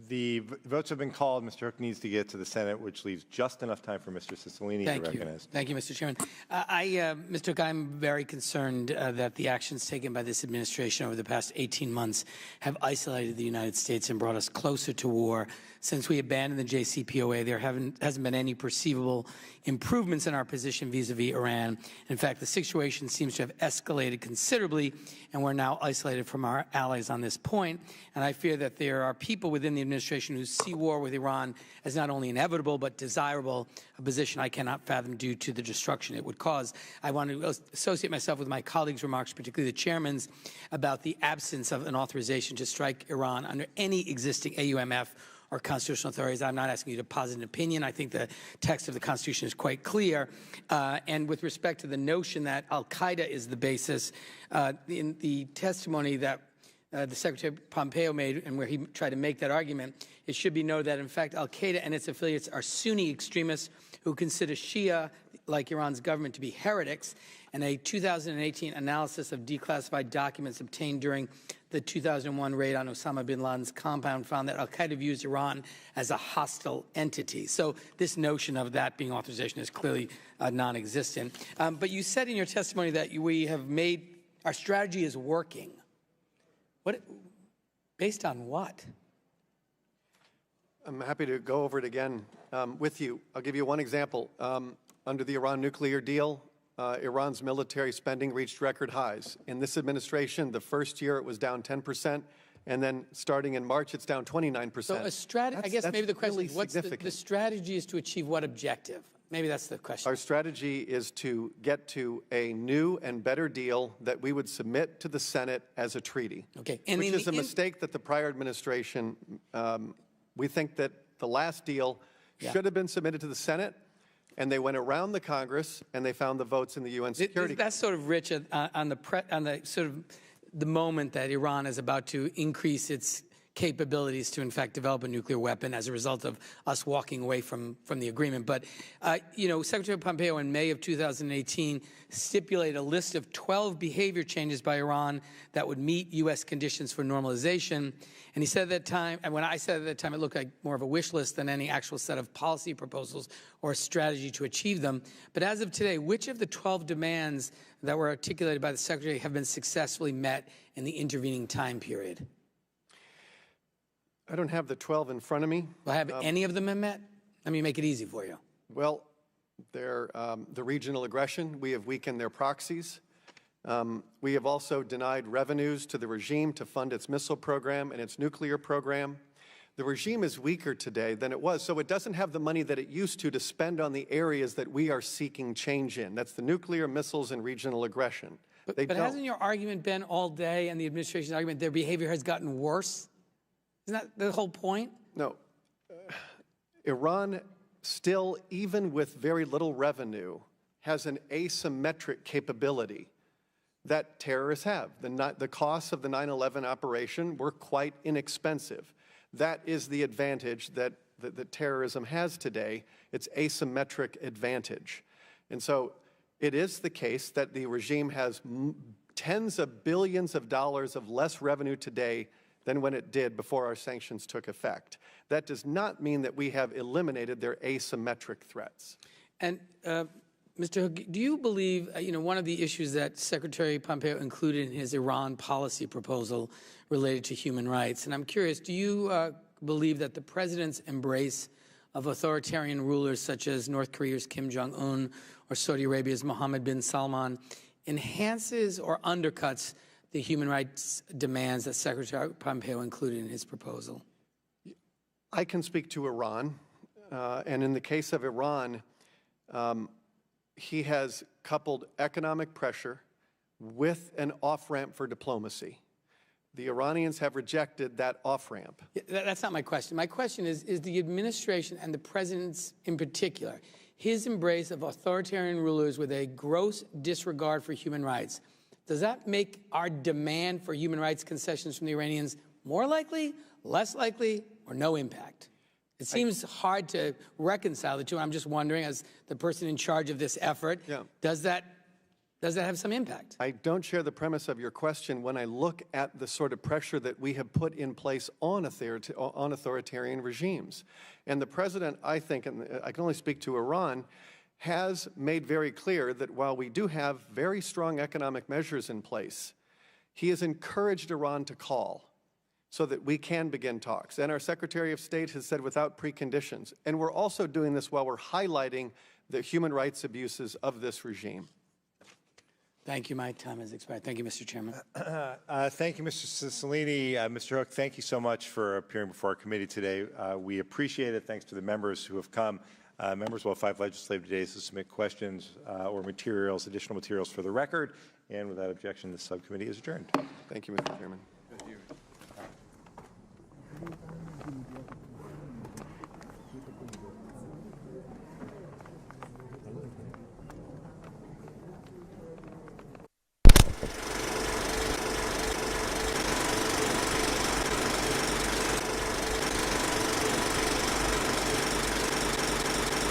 The votes have been called. Mr. Hook needs to get to the Senate, which leaves just enough time for Mr. Cicilline to recognize. Thank you, Mr. Chairman. Mr. Hook, I'm very concerned that the actions taken by this administration over the past 18 months have isolated the United States and brought us closer to war. Since we abandoned the JCPOA, there hasn't been any perceivable improvements in our position vis-a-vis Iran. In fact, the situation seems to have escalated considerably, and we're now isolated from our allies on this point. And I fear that there are people within the administration who see war with Iran as not only inevitable but desirable, a position I cannot fathom due to the destruction it would cause. I want to associate myself with my colleagues' remarks, particularly the chairman's, about the absence of an authorization to strike Iran under any existing AUMF or constitutional authorities. I'm not asking you to posit an opinion. I think the text of the Constitution is quite clear. And with respect to the notion that al-Qaeda is the basis, in the testimony that the Secretary Pompeo made, and where he tried to make that argument, it should be noted that, in fact, al-Qaeda and its affiliates are Sunni extremists who consider Shia, like Iran's government, to be heretics. And a 2018 analysis of declassified documents obtained during the 2001 raid on Osama bin Laden's compound found that al-Qaeda views Iran as a hostile entity. So this notion of that being authorization is clearly non-existent. But you said in your testimony that we have made, our strategy is working. Based on what? I'm happy to go over it again with you. I'll give you one example. Under the Iran nuclear deal, Iran's military spending reached record highs. In this administration, the first year it was down 10%, and then starting in March, it's down 29%. So a strategy, I guess maybe the question really is, what's the strategy is to achieve what objective? Maybe that's the question. Our strategy is to get to a new and better deal that we would submit to the Senate as a treaty. Okay. Which is a mistake that the prior administration, we think that the last deal should have been submitted to the Senate, and they went around the Congress and they found the votes in the UN Security That's sort of rich on the sort of the moment that Iran is about to increase its capabilities to, in fact, develop a nuclear weapon as a result of us walking away from the agreement. But, you know, Secretary Pompeo in May of 2018 stipulated a list of 12 behavior changes by Iran that would meet U.S. conditions for normalization. And he said at that time, and when I said at that time, it looked like more of a wish list than any actual set of policy proposals or a strategy to achieve them. But as of today, which of the 12 demands that were articulated by the Secretary have been successfully met in the intervening time period? I don't have the 12 in front of me. Well, have any of them been met? Let me make it easy for you. Well, they're the regional aggression. We have weakened their proxies. We have also denied revenues to the regime to fund its missile program and its nuclear program. The regime is weaker today than it was, so it doesn't have the money that it used to spend on the areas that we are seeking change in. That's the nuclear, missiles, and regional aggression. But hasn't your argument been all day, and the administration's argument, their behavior has gotten worse? Isn't that the whole point? No. Iran still, even with very little revenue, has an asymmetric capability that terrorists have. The costs of the 9/11 operation were quite inexpensive. That is the advantage that terrorism has today. It's asymmetric advantage. And so it is the case that the regime has tens of billions of dollars of less revenue today than when it did before our sanctions took effect. That does not mean that we have eliminated their asymmetric threats. And Mr. Hook, do you believe, one of the issues that Secretary Pompeo included in his Iran policy proposal related to human rights, and I'm curious, do you believe that the president's embrace of authoritarian rulers such as North Korea's Kim Jong-un or Saudi Arabia's Mohammed bin Salman enhances or undercuts the human rights demands that Secretary Pompeo included in his proposal? I can speak to Iran, and in the case of Iran, he has coupled economic pressure with an off-ramp for diplomacy. The Iranians have rejected that off-ramp. That's not my question. My question is the administration and the president's in particular, his embrace of authoritarian rulers with a gross disregard for human rights, does that make our demand for human rights concessions from the Iranians more likely, less likely, or no impact? It seems hard to reconcile the two. I'm just wondering, as the person in charge of this effort, does that have some impact? I don't share the premise of your question when I look at the sort of pressure that we have put in place on authoritarian regimes. And the president, I think, and I can only speak to Iran, has made very clear that while we do have very strong economic measures in place, he has encouraged Iran to call so that we can begin talks. And our Secretary of State has said without preconditions. And we're also doing this while we're highlighting the human rights abuses of this regime. Thank you. My time has expired. Thank you, Mr. Chairman. Thank you, Mr. Cicilline. Mr. Hook, thank you so much for appearing before our committee today. We appreciate it. Thanks to the members who have come. Members will have 5 legislative days to submit questions or additional materials for the record. And without objection, this subcommittee is adjourned. Thank you, Mr. Chairman. Thank you.